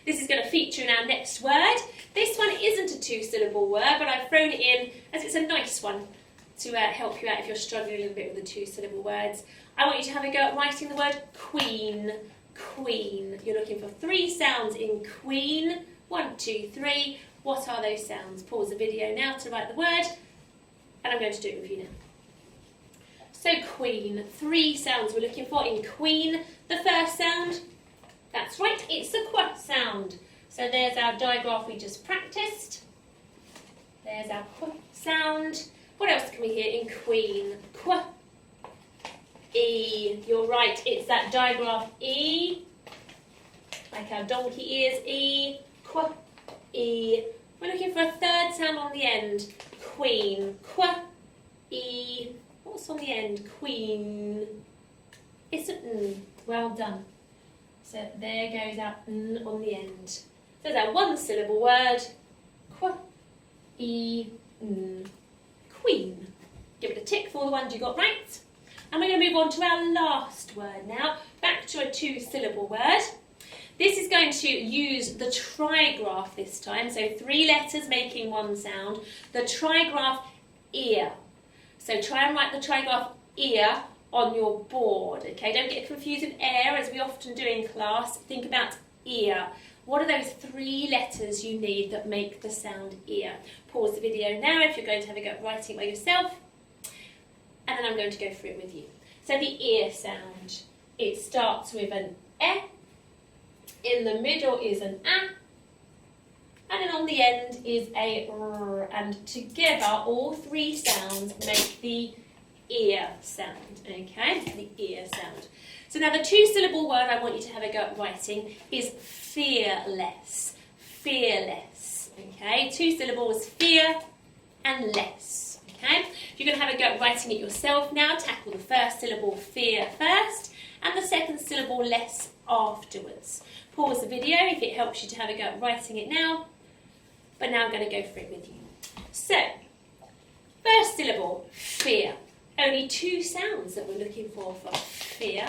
This is going to feature in our next word. This one isn't a 2-syllable word, but I've thrown it in as it's a nice one to help you out if you're struggling a little bit with the 2-syllable words. I want you to have a go at writing the word queen, queen. You're looking for 3 sounds in queen. 1, 2, 3. What are those sounds? Pause the video now to write the word, and I'm going to do it with you now. So queen, 3 sounds we're looking for in queen. The first sound, that's right, it's the qu sound. So there's our digraph we just practiced. There's our qu sound. What else can we hear in queen? Qu, E. You're right, it's that digraph E. Like our donkey ears, E. Qu, E. We're looking for a 3rd sound on the end. Queen, qu, E. What's on the end? Queen. It's an N. Well done. So there goes our N on the end. So there's our 1-syllable word. Qu, E, N. Queen. Give it a tick for all the ones you got right. And we're going to move on to our last word now. Back to a 2-syllable word. This is going to use the trigraph this time. So 3 letters making 1 sound. The trigraph ear. So try and write the trigraph ear on your board. Okay, don't get confused with air as we often do in class. Think about ear. What are those 3 letters you need that make the sound ear? Pause the video now if you're going to have a go at writing by yourself. And then I'm going to go through it with you. So the ear sound. It starts with an E. In the middle is an A. And then on the end is a R. And together all 3 sounds make the ear sound. Okay, the ear sound. So now the 2-syllable word I want you to have a go at writing is fearless. Fearless. Okay, 2 syllables, fear and less. Okay, if you're going to have a go at writing it yourself now, tackle the first syllable, fear, first, and the second syllable, less, afterwards. Pause the video if it helps you to have a go at writing it now, but now I'm going to go through it with you. So, first syllable, fear. Only 2 sounds that we're looking for fear.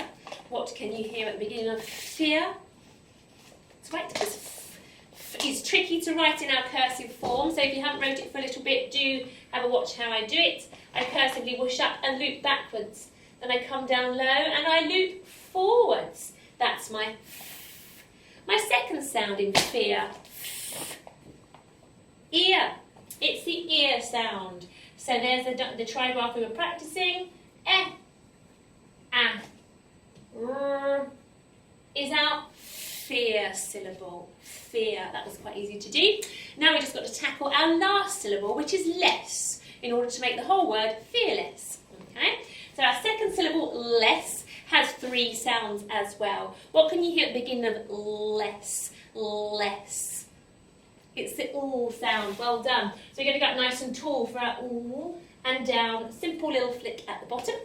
What can you hear at the beginning of fear? It's right because f is tricky to write in our cursive form, so if you haven't wrote it for a little bit, do have a watch how I do it. I cursively whoosh up and loop backwards. Then I come down low and I loop forwards. That's my f. My second sound in fear. Ear. It's the ear sound. So there's the trigraph we were practicing. Eh, ah, r is our fear syllable. Fear. That was quite easy to do. Now we've just got to tackle our last syllable, which is less, in order to make the whole word fearless. Okay? So our second syllable, less, has 3 sounds as well. What can you hear at the beginning of less? Less. It's the all sound. Well done. So we're going to go up nice and tall for our all, and down. Simple little flick at the bottom.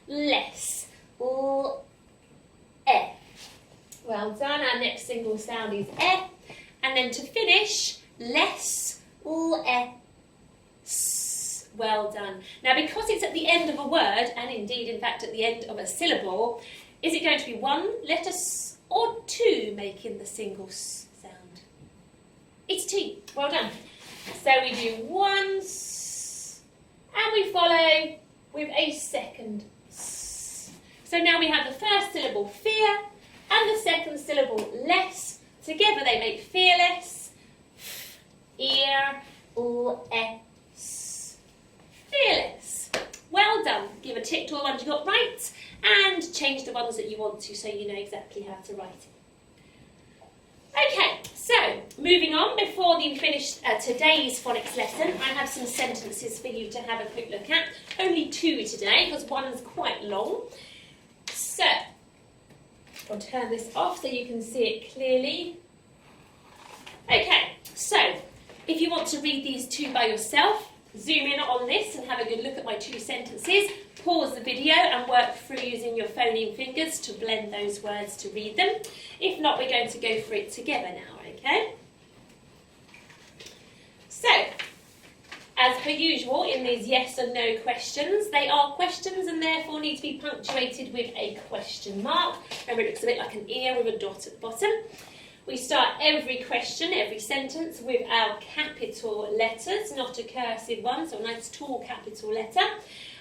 Less. Eh. Well done. Our next single sound is eh. And then to finish, less, s. Well done. Now, because it's at the end of a word, and indeed, in fact, at the end of a syllable, is it going to be 1 letter s or 2 making the single s sound? It's 2. Well done. So we do 1 s, and we follow with a second s. So now we have the first syllable, fear, and the second syllable, less. Together they make fearless, ear, s. Fearless. Well done. Give a tick to all the ones you got right, and change the ones that you want to so you know exactly how to write it. Okay, so moving on, before we finish today's phonics lesson, I have some sentences for you to have a quick look at. Only 2 today, because one's quite long. So, I'll turn this off so you can see it clearly. Okay, so if you want to read these 2 by yourself, zoom in on this and have a good look at my 2 sentences. Pause the video and work through using your phoning fingers to blend those words to read them. If not, we're going to go through it together now, okay? So, as per usual in these yes and no questions, they are questions and therefore need to be punctuated with a question mark. Remember, it looks a bit like an ear with a dot at the bottom. We start every question, every sentence with our capital letters, not a cursive one, so a nice tall capital letter.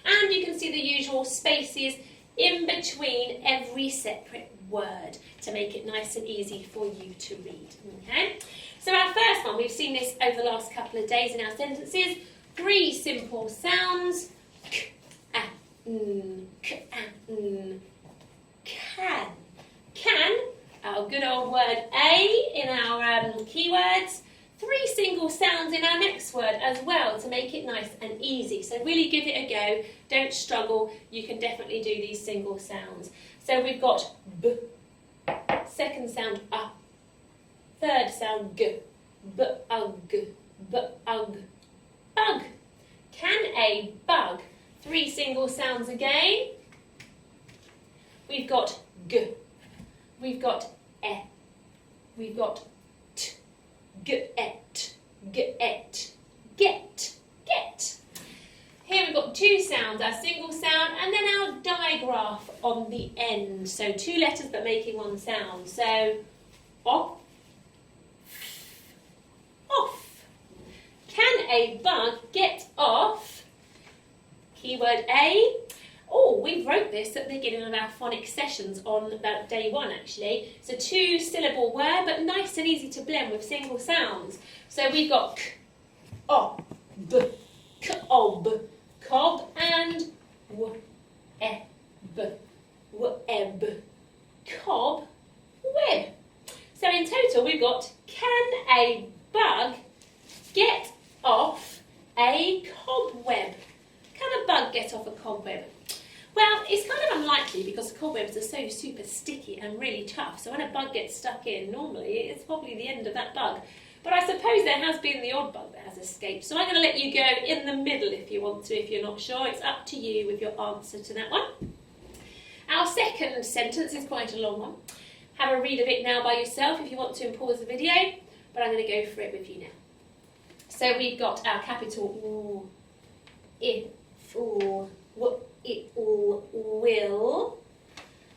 And you can see the usual spaces in between every separate word to make it nice and easy for you to read. Okay? So our first one, we've seen this over the last couple of days in our sentences. 3 simple sounds. K, a, n, k, a, n. Can. Can. Our good old word A in our keywords. 3 single sounds in our next word as well to make it nice and easy. So really give it a go. Don't struggle. You can definitely do these single sounds. So we've got B. Second sound A. Third sound G. B-ug. B-ug. Bug. Can a bug? 3 single sounds again. We've got G. We've got E. We've got T. Get. Get. Get. Get. Here we've got 2 sounds, our single sound, and then our digraph on the end. So 2 letters but making 1 sound. So, off. Off. Can a bug get off? Keyword A. Oh, we wrote this at the beginning of our phonics sessions on about day 1 actually. It's a 2 syllable word but nice and easy to blend with single sounds. So we've got k, ob, k-ob, cob, and w-eb, w-eb, cob, web. So in total we've got, can a bug get off a cobweb? Can a bug get off a cobweb? Well, it's kind of unlikely because cobwebs are so super sticky and really tough. So when a bug gets stuck in, normally it's probably the end of that bug. But I suppose there has been the odd bug that has escaped. So I'm going to let you go in the middle if you want to, if you're not sure. It's up to you with your answer to that one. Our second sentence is quite a long one. Have a read of it now by yourself if you want to and pause the video. But I'm going to go through it with you now. So we've got our capital ooh, if, ooh, what, it all will.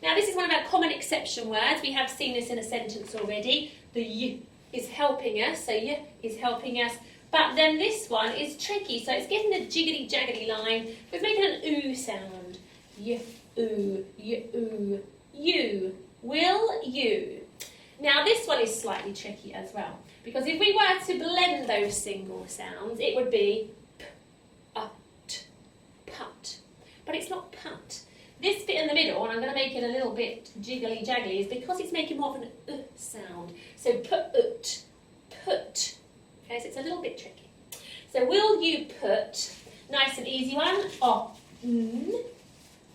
Now this is one of our common exception words. We have seen this in a sentence already. The y is helping us, so y is helping us. But then this one is tricky, so it's getting a jiggly jaggedy line. It's making an oo sound. Y, oo, you. Will you? Now this one is slightly tricky as well, because if we were to blend those single sounds, it would be p, ut, put. But it's not put. This bit in the middle, and I'm going to make it a little bit jiggly jaggly, is because it's making more of an sound. So put, put. Okay, so it's a little bit tricky. So will you put, nice and easy one,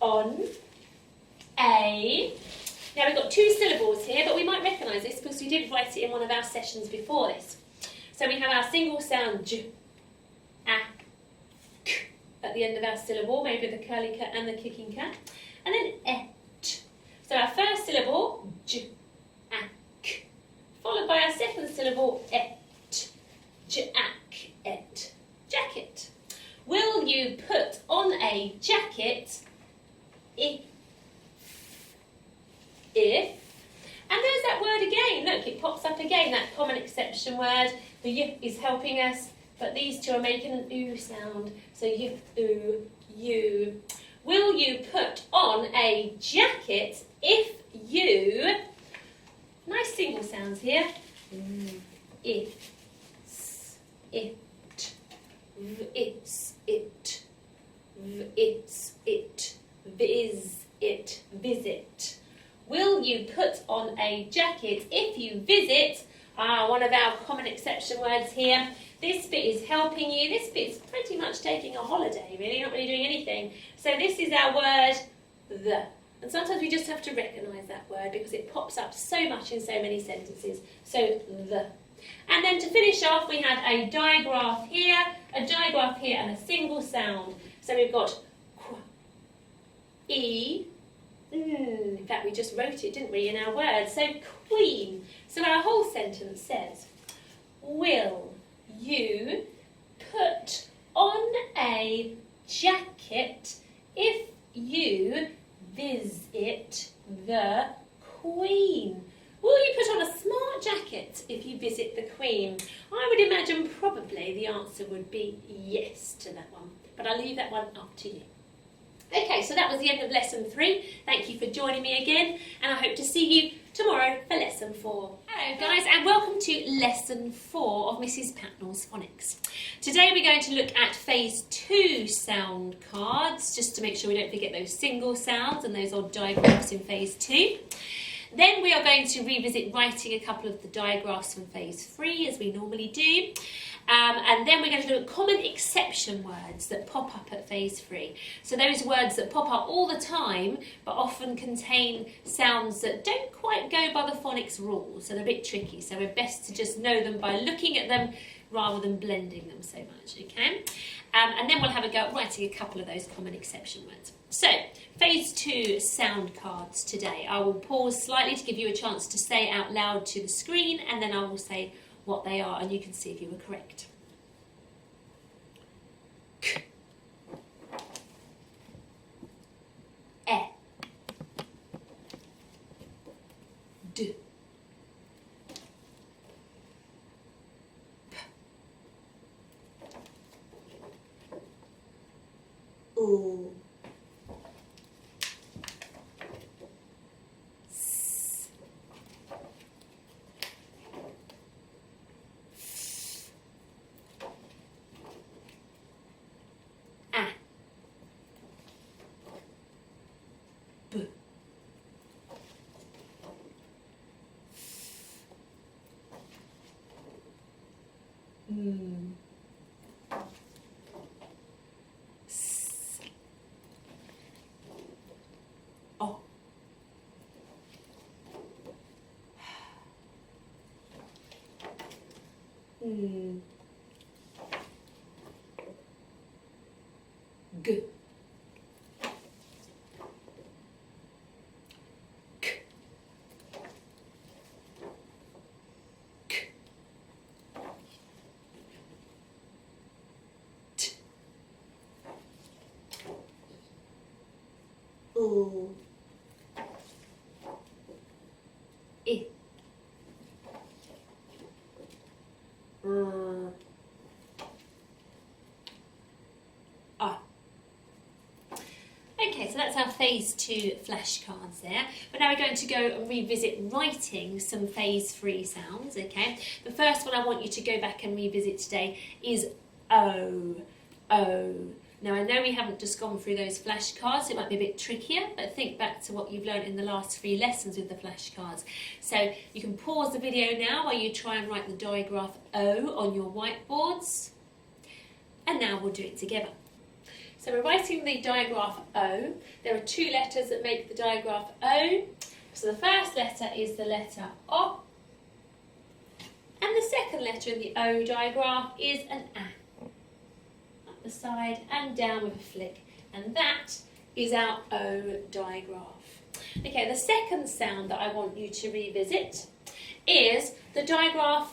on, a. Now we've got two syllables here, but we might recognise this because we did write it in one of our sessions before this. So we have our single sound j, a, k at the end of our syllable, maybe the curly cut and the kicking cut, and then et. So our first syllable, j, a, k, followed by our second syllable, et. Jack, et, jacket. Will you put on a jacket if? And there's that word again. Look, it pops up again, that common exception word. The y is helping us, but these two are making an oo sound. So y, oo, you. Will you put on a jacket if you? Nice single sounds here. If. It, it's it, it's it, viz it, visit. Will you put on a jacket if you visit? One of our common exception words here. This bit is helping you. This bit's pretty much taking a holiday, really, not really doing anything. So this is our word, the. And sometimes we just have to recognise that word because it pops up so much in so many sentences. So the. And then to finish off, we have a digraph here, and a single sound. So we've got qu, e. In fact, we just wrote it, didn't we, in our words? So queen. So our whole sentence says, will you put on a jacket if you visit the Queen? Will you put on a smart jacket if you visit the Queen? I would imagine probably the answer would be yes to that one, but I'll leave that one up to you. Okay, so that was the end of lesson 3. Thank you for joining me again, and I hope to see you tomorrow for lesson 4. Hello guys, and welcome to lesson 4 of Mrs Patnell's Phonics. Today we're going to look at phase 2 sound cards, just to make sure we don't forget those single sounds and those odd digraphs in phase 2. Then we are going to revisit writing a couple of the digraphs from phase 3, as we normally do. And then we're going to look at common exception words that pop up at phase 3. So those words that pop up all the time, but often contain sounds that don't quite go by the phonics rules. So they're a bit tricky. So we're best to just know them by looking at them rather than blending them so much, okay? And then we'll have a go at writing a couple of those common exception words. So, phase 2 sound cards today. I will pause slightly to give you a chance to say out loud to the screen, and then I will say what they are, and you can see if you were correct. K. E. D. P. O. S. O. G. O. I. that's our phase 2 flashcards there. But now we're going to go and revisit writing some phase 3 sounds, okay? The first one I want you to go back and revisit today is O, O. Now I know we haven't just gone through those flashcards, so it might be a bit trickier, but think back to what you've learned in the last 3 lessons with the flashcards. So you can pause the video now while you try and write the digraph O on your whiteboards. And now we'll do it together. So we're writing the digraph O. There are 2 letters that make the digraph O. So the first letter is the letter O. And the second letter in the O digraph is an A. The side and down with a flick, and that is our O digraph. Okay, the second sound that I want you to revisit is the trigraph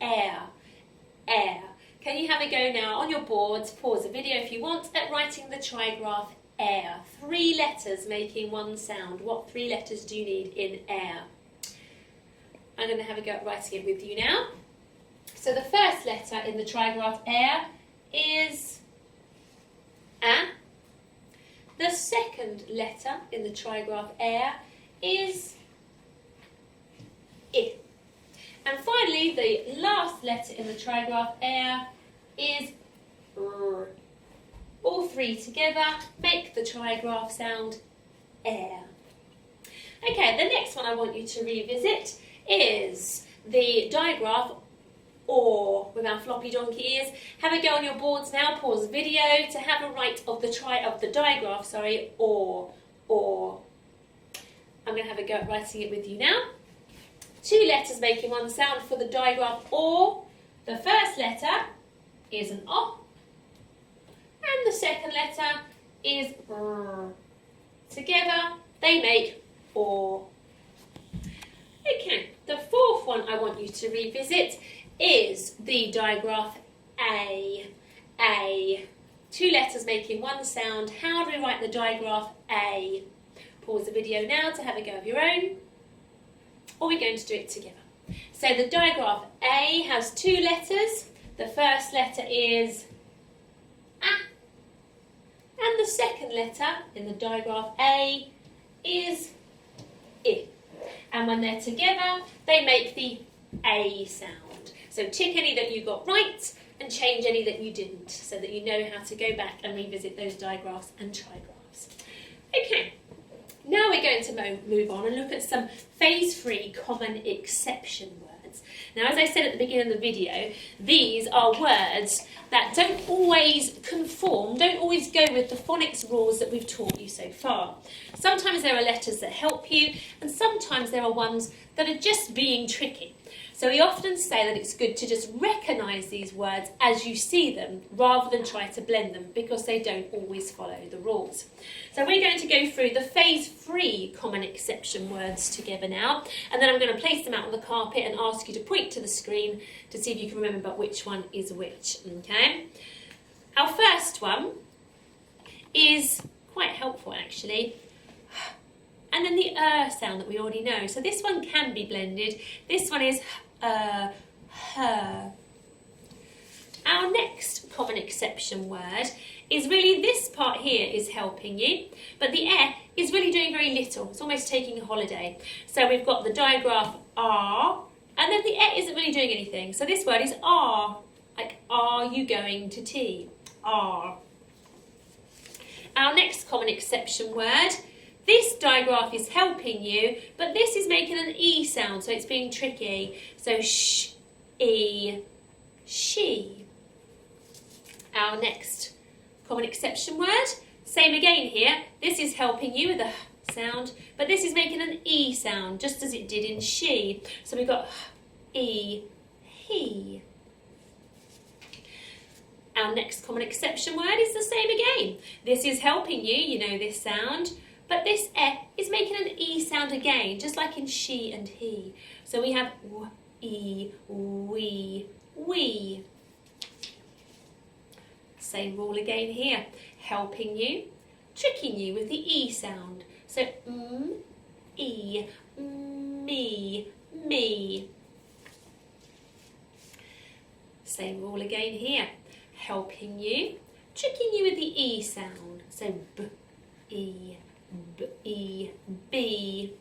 air, air. Can you have a go now on your boards, pause the video if you want, at writing the trigraph air. 3 letters making one sound. What 3 letters do you need in air? I'm going to have a go at writing it with you now. So the first letter in the trigraph air is A. The second letter in the trigraph air is I. And finally, the last letter in the trigraph air is R. All 3 together make the trigraph sound air. Okay, the next one I want you to revisit is the digraph or with our floppy donkey ears. Have a go on your boards now, pause the video to have a write of the digraph, or. I'm going to have a go at writing it with you now. 2 letters making one sound for the digraph or. The first letter is an O, and the second letter is R. Together they make or. Okay, the fourth one I want you to revisit is the digraph A. A. 2 letters making one sound. How do we write the digraph A? Pause the video now to have a go of your own, or we're going to do it together. So the digraph A has 2 letters. The first letter is A, and the second letter in the digraph A is I. And when they're together, they make the A sound. So tick any that you got right and change any that you didn't, so that you know how to go back and revisit those digraphs and trigraphs. Okay, now we're going to move on and look at some phase 3 common exception words. Now, as I said at the beginning of the video, these are words that don't always conform, don't always go with the phonics rules that we've taught you so far. Sometimes there are letters that help you, and sometimes there are ones that are just being tricky. So we often say that it's good to just recognise these words as you see them, rather than try to blend them, because they don't always follow the rules. So we're going to go through the phase 3 common exception words together now, and then I'm going to place them out on the carpet and ask you to point to the screen to see if you can remember which one is which, okay? Our first one is quite helpful actually. And then the sound that we already know. So this one can be blended. This one is her. Our next common exception word is really this part here is helping you, but the is really doing very little. It's almost taking a holiday. So we've got the digraph R, and then the isn't really doing anything. So this word is are, like are you going to tea? Are. Our next common exception word, this digraph is helping you, but this is making an E sound, so it's being tricky. So sh, E, she. Our next common exception word, same again here. This is helping you with a sound, but this is making an E sound, just as it did in she. So we've got E, he. Our next common exception word is the same again. This is helping you, you know this sound, but this is making an E sound again, just like in she and he. So we have w, e, we. Same rule again here, helping you, tricking you with the E sound. So e, me. Same rule again here, helping you, tricking you with the E sound. So B, E, B.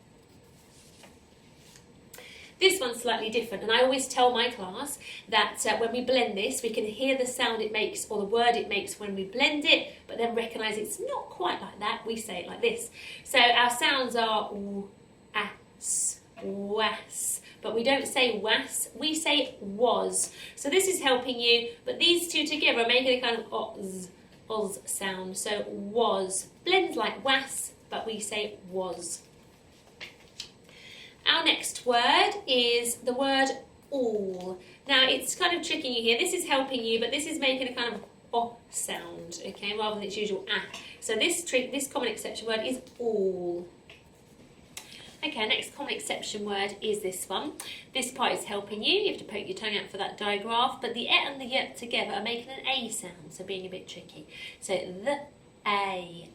This one's slightly different, and I always tell my class that when we blend this, we can hear the sound it makes or the word it makes when we blend it, but then recognise it's not quite like that. We say it like this. So our sounds are w, as, was, but we don't say was, we say was. So this is helping you, but these two together are making a kind of oz sound. So was blends like was, but we say was. Our next word is the word all. Now it's kind of tricking you here. This is helping you, but this is making a kind of o sound, okay, rather than its usual ah. So this common exception word is all. Okay, next common exception word is this one. This part is helping you. You have to poke your tongue out for that digraph, but the e and the y together are making an a sound, so being a bit tricky. So the a,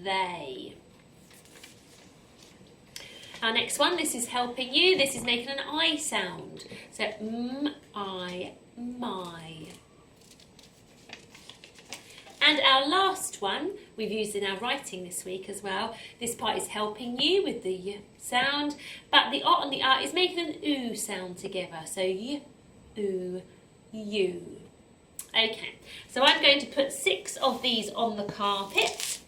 they. Our next one, this is helping you. This is making an I sound. So I, my. And our last one, we've used in our writing this week as well. This part is helping you with the y sound, but the o and the r is making an oo sound together. So y, oo, you. Okay, so I'm going to put 6 of these on the carpet,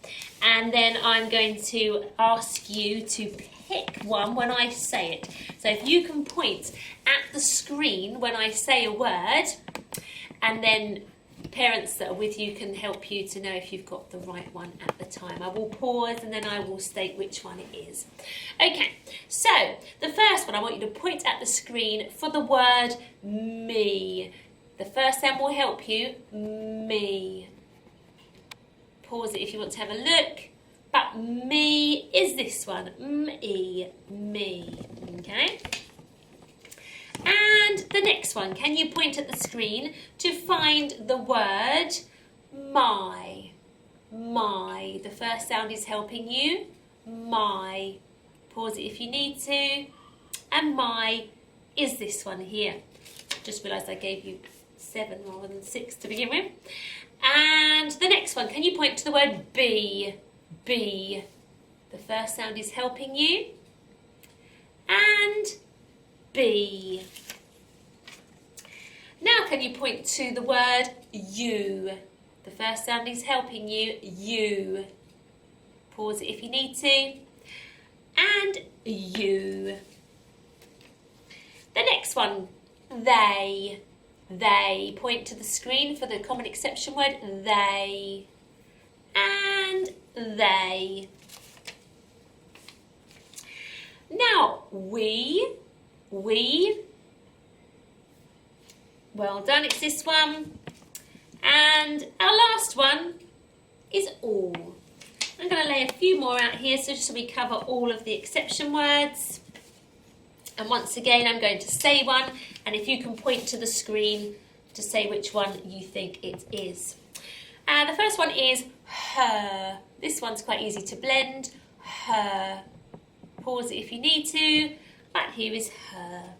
and then I'm going to ask you to pick one when I say it. So if you can point at the screen when I say a word, and then parents that are with you can help you to know if you've got the right one at the time. I will pause and then I will state which one it is. Okay, so the first one, I want you to point at the screen for the word me. The first sound will help you, me. Pause it if you want to have a look. But me is this one, me, me, okay? And the next one, can you point at the screen to find the word my? My. The first sound is helping you, my. Pause it if you need to. And my is this one here. Just realised I gave you 7 rather than 6 to begin with. And the next one, can you point to the word be? B. The first sound is helping you. And B. Now can you point to the word you? The first sound is helping you. You. Pause it if you need to. And you. The next one, they. They. Point to the screen for the common exception word, they. And they. Now, we, well done, it's this one. And our last one is all. I'm going to lay a few more out here so just so we cover all of the exception words. And once again, I'm going to say one, and if you can point to the screen to say which one you think it is. The first one is her. This one's quite easy to blend. Her. Pause it if you need to, but here is her.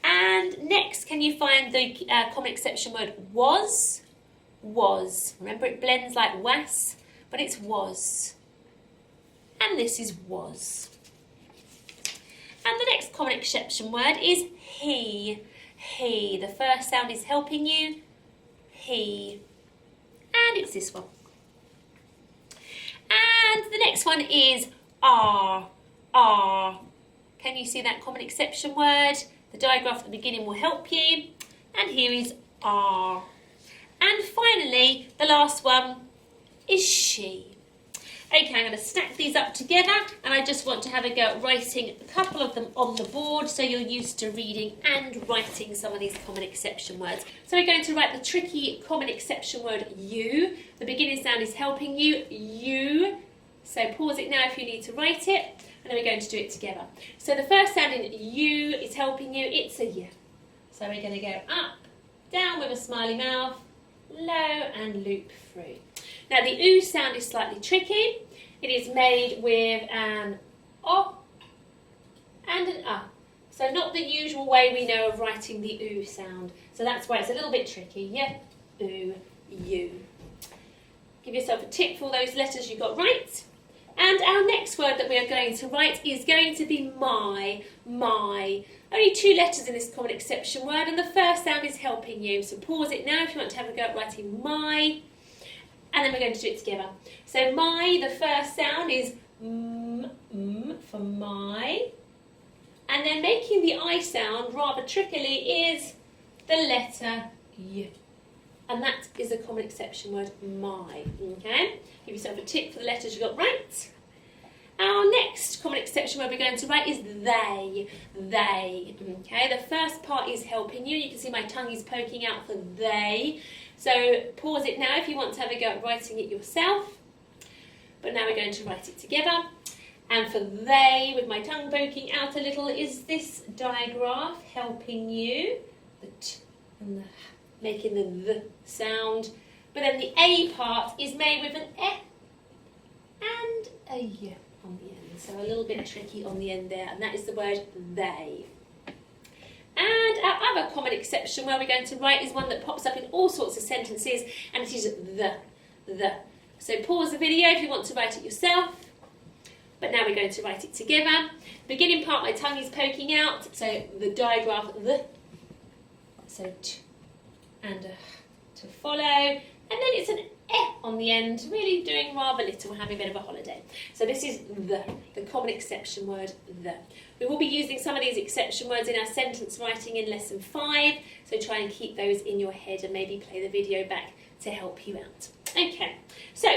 And next, can you find the common exception word was? Was. Remember, it blends like was, but it's was. And this is was. And the next common exception word is he. He. The first sound is helping you. He. And it's this one. And the next one is are. Are. Can you see that common exception word? The digraph at the beginning will help you. And here is are. And finally, the last one is she. Okay, I'm going to stack these up together, and I just want to have a go at writing a couple of them on the board so you're used to reading and writing some of these common exception words. So we're going to write the tricky common exception word you. The beginning sound is helping you, you. So pause it now if you need to write it, and then we're going to do it together. So the first sound in you is helping you, it's a y. So we're going to go up, down with a smiley mouth, low and loop through. Now the oo sound is slightly tricky. It is made with an o and an a. So not the usual way we know of writing the oo sound. So that's why it's a little bit tricky. Yeah, oo, you. Give yourself a tick for all those letters you got right. And our next word that we are going to write is going to be my. Only 2 letters in this common exception word, and the first sound is helping you. So pause it now if you want to have a go at writing my. And then we're going to do it together. So my, the first sound is for my. And then making the I sound rather trickily is the letter Y. And that is a common exception word, my. Okay? Give yourself a tick for the letters you got right. Our next common exception word we're going to write is they. They. Okay? The first part is helping you. You can see my tongue is poking out for they. So pause it now if you want to have a go at writing it yourself. But now we're going to write it together. And for they, with my tongue poking out a little, is this digraph helping you. The t and the h, making the sound. But then the A part is made with an E and a Y on the end. So a little bit tricky on the end there. And that is the word they. And our other common exception where we're going to write is one that pops up in all sorts of sentences, and it is the. So pause the video if you want to write it yourself. But now we're going to write it together. Beginning part, my tongue is poking out, so the digraph, the. So t and a to follow. And then it's an E on the end, really doing rather little, having a bit of a holiday. So this is the common exception word, the. We will be using some of these exception words in our sentence writing in lesson 5, so try and keep those in your head and maybe play the video back to help you out. Okay, so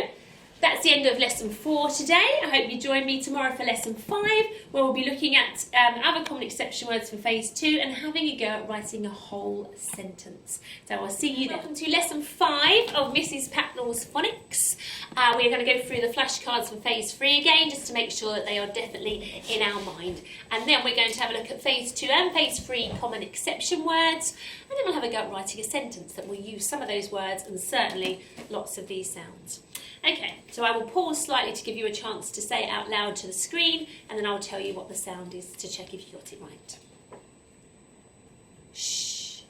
that's the end of lesson 4 today. I hope you join me tomorrow for lesson 5, where we'll be looking at other common exception words for phase 2 and having a go at writing a whole sentence. So I'll see you then. Welcome to lesson 5 of Mrs Patnell's Phonics. We're going to go through the flashcards for phase 3 again, just to make sure that they are definitely in our mind. And then we're going to have a look at phase 2 and phase 3 common exception words. And then we'll have a go at writing a sentence that will use some of those words and certainly lots of these sounds. Okay, so I will pause slightly to give you a chance to say it out loud to the screen, and then I'll tell you what the sound is to check if you got it right. Shh.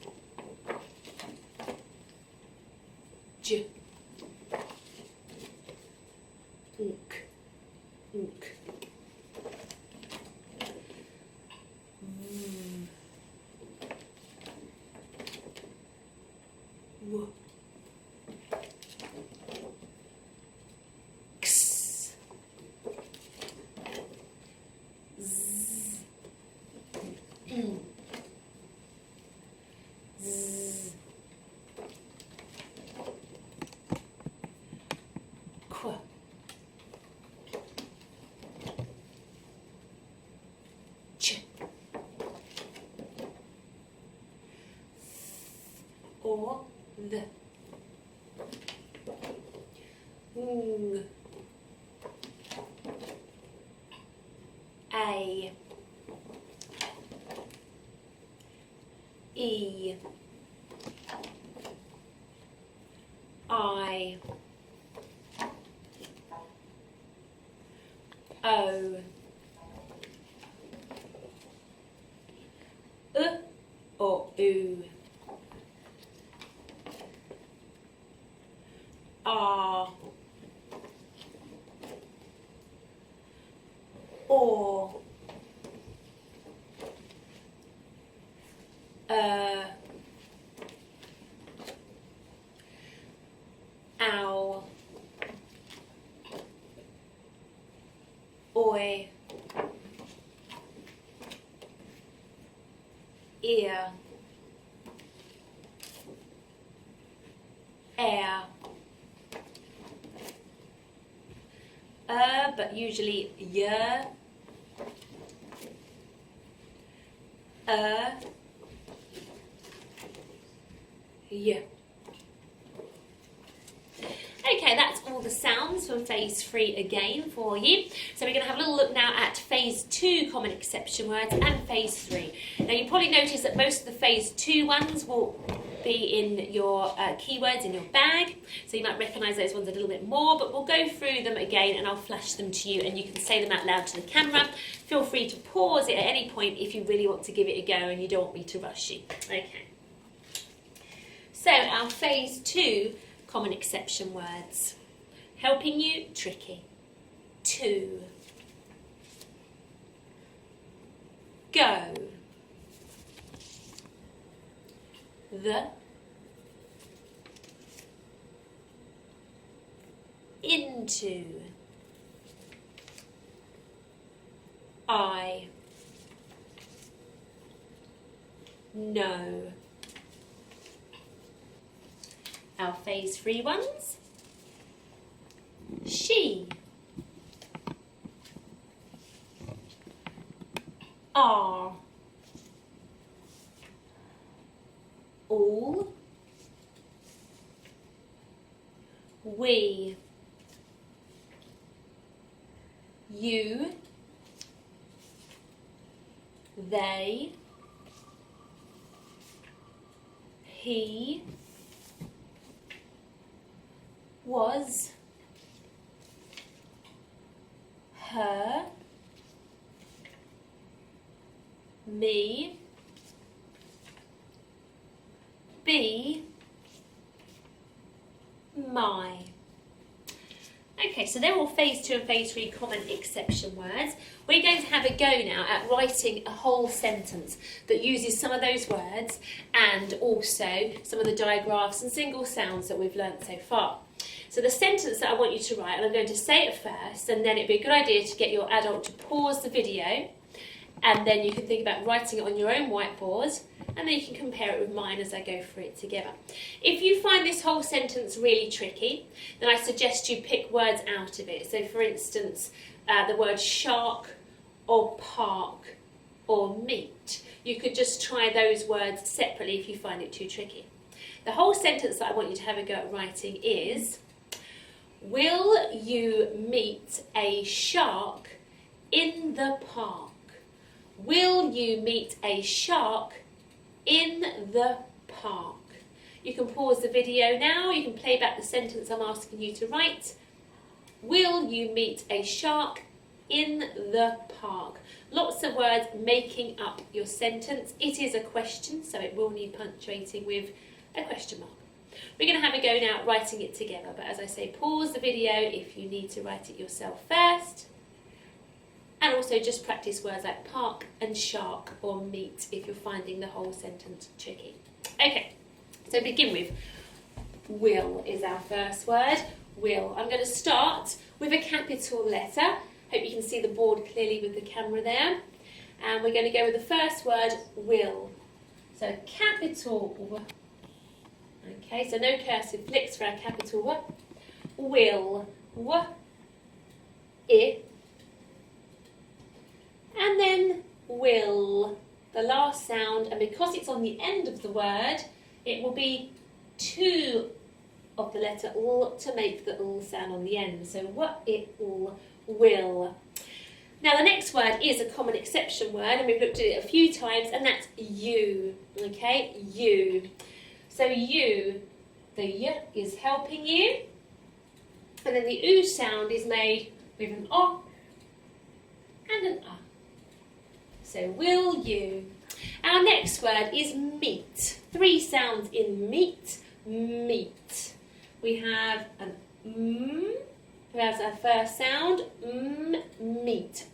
J. Unk. Unk. W. Or the. A. E. I. O. Or oo. R. Or. Ow. Oi. Ear. Air. But usually yeah. Yeah. Okay, that's all the sounds from phase 3 again for you. So we're going to have a little look now at phase 2 common exception words and phase 3. Now you probably notice that most of the phase 2 ones will be in your keywords in your bag, so you might recognise those ones a little bit more, but we'll go through them again and I'll flash them to you and you can say them out loud to the camera. Feel free to pause it at any point if you really want to give it a go and you don't want me to rush you. Okay. So our phase 2 common exception words. helping you, tricky. 2. Go. The. Into. I. No. Our phase 3 ones. She. Are. All. We. You. They. He. Was. Her. Me. Be. My. Okay, so they're all phase 2 and phase 3 common exception words. We're going to have a go now at writing a whole sentence that uses some of those words and also some of the digraphs and single sounds that we've learnt so far. So the sentence that I want you to write, and I'm going to say it first, and then it'd be a good idea to get your adult to pause the video, and then you can think about writing it on your own whiteboard, and then you can compare it with mine as I go through it together. If you find this whole sentence really tricky, then I suggest you pick words out of it. So for instance, the word shark or park or meat. You could just try those words separately if you find it too tricky. The whole sentence that I want you to have a go at writing is, will you meet a shark in the park? Will you meet a shark in the park? You can pause the video now, you can play back the sentence I'm asking you to write. Will you meet a shark in the park? Lots of words making up your sentence. It is a question, so it will need punctuating with a question mark. We're going to have a go now at writing it together, but as I say, pause the video if you need to write it yourself first. And also just practice words like park and shark or meat if you're finding the whole sentence tricky. Okay, so begin with will is our first word. Will. I'm going to start with a capital letter. Hope you can see the board clearly with the camera there. And we're going to go with the first word, will. So capital W. Okay, so no cursive flicks for our capital W. Will. W. I. And then will, the last sound, and because it's on the end of the word, it will be 2 of the letter L to make the L sound on the end. So what it will. Now the next word is a common exception word, and we've looked at it a few times, and that's you. Okay, you. So you, the y is helping you, and then the oo sound is made with an o and an a. So will you. Our next word is meat. 3 sounds in meat. Meat. We have an who has our first sound. Meat.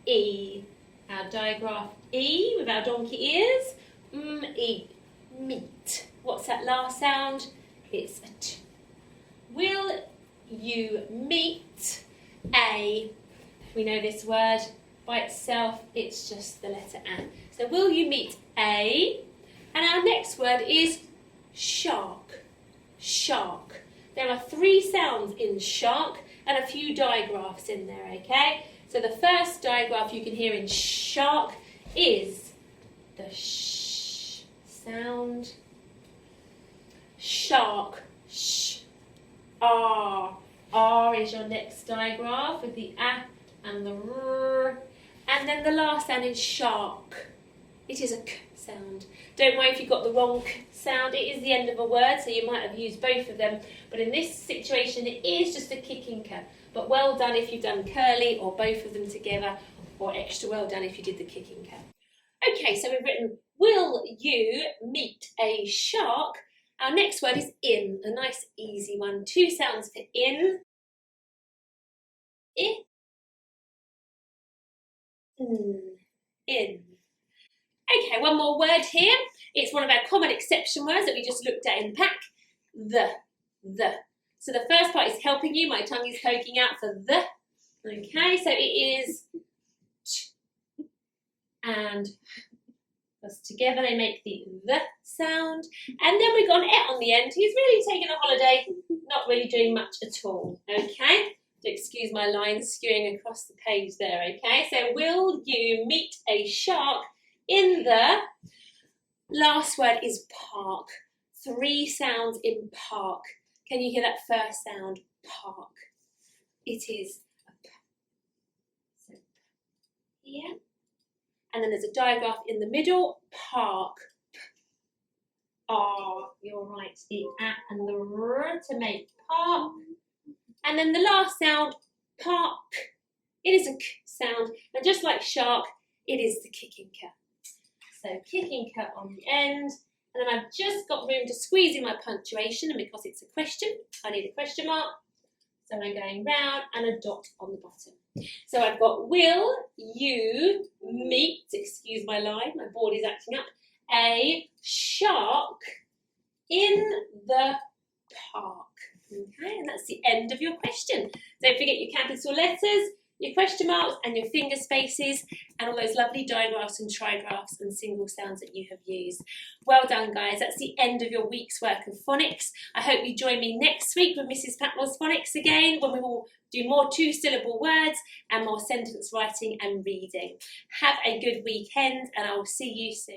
E. Our digraph E with our donkey ears. E. Meat. What's that last sound? It's a t. Will you meet a? We know this word. By itself, it's just the letter A. So will you meet a? And our next word is shark. Shark. There are 3 sounds in shark and a few digraphs in there, okay? So the first digraph you can hear in shark is the sh sound. Shark. Sh. R. R is your next digraph with the A and the R. And then the last sound is shark. It is a k sound. Don't worry if you got the wrong k sound. It is the end of a word, so you might have used both of them. But in this situation, it is just a kicking k. But well done if you've done curly or both of them together, or extra well done if you did the kicking k. Okay, so we've written, will you meet a shark Our next word is in, a nice easy one. 2 sounds for in. I. In. Okay, one more word here. It's one of our common exception words that we just looked at in the pack. The. So the first part is helping you. My tongue is poking out for the. Okay, so it is ch and thus together they make the sound. And then we've got an et on the end. He's really taking a holiday, not really doing much at all. Okay, so excuse my lines skewing across the page there. Okay, so will you meet a shark in the? Last word is park. 3 sounds in park. Can you hear that first sound? Park. It is a p. So here. And then there's a digraph in the middle. Park. P. R. You're right. The a and the r to make park. And then the last sound, park. It is a k sound. And just like shark, it is the kicking k. So kicking k on the end. And then I've just got room to squeeze in my punctuation, and because it's a question, I need a question mark. So I'm going round and a dot on the bottom. So I've got will you meet, excuse my line, my board is acting up, a shark in the park. Okay, and that's the end of your question. Don't forget your capital letters, your question marks and your finger spaces and all those lovely digraphs and trigraphs and single sounds that you have used. Well done, guys. That's the end of your week's work of phonics. I hope you join me next week with Mrs Patnell's Phonics again, when we will do more 2-syllable words and more sentence writing and reading. Have a good weekend and I will see you soon.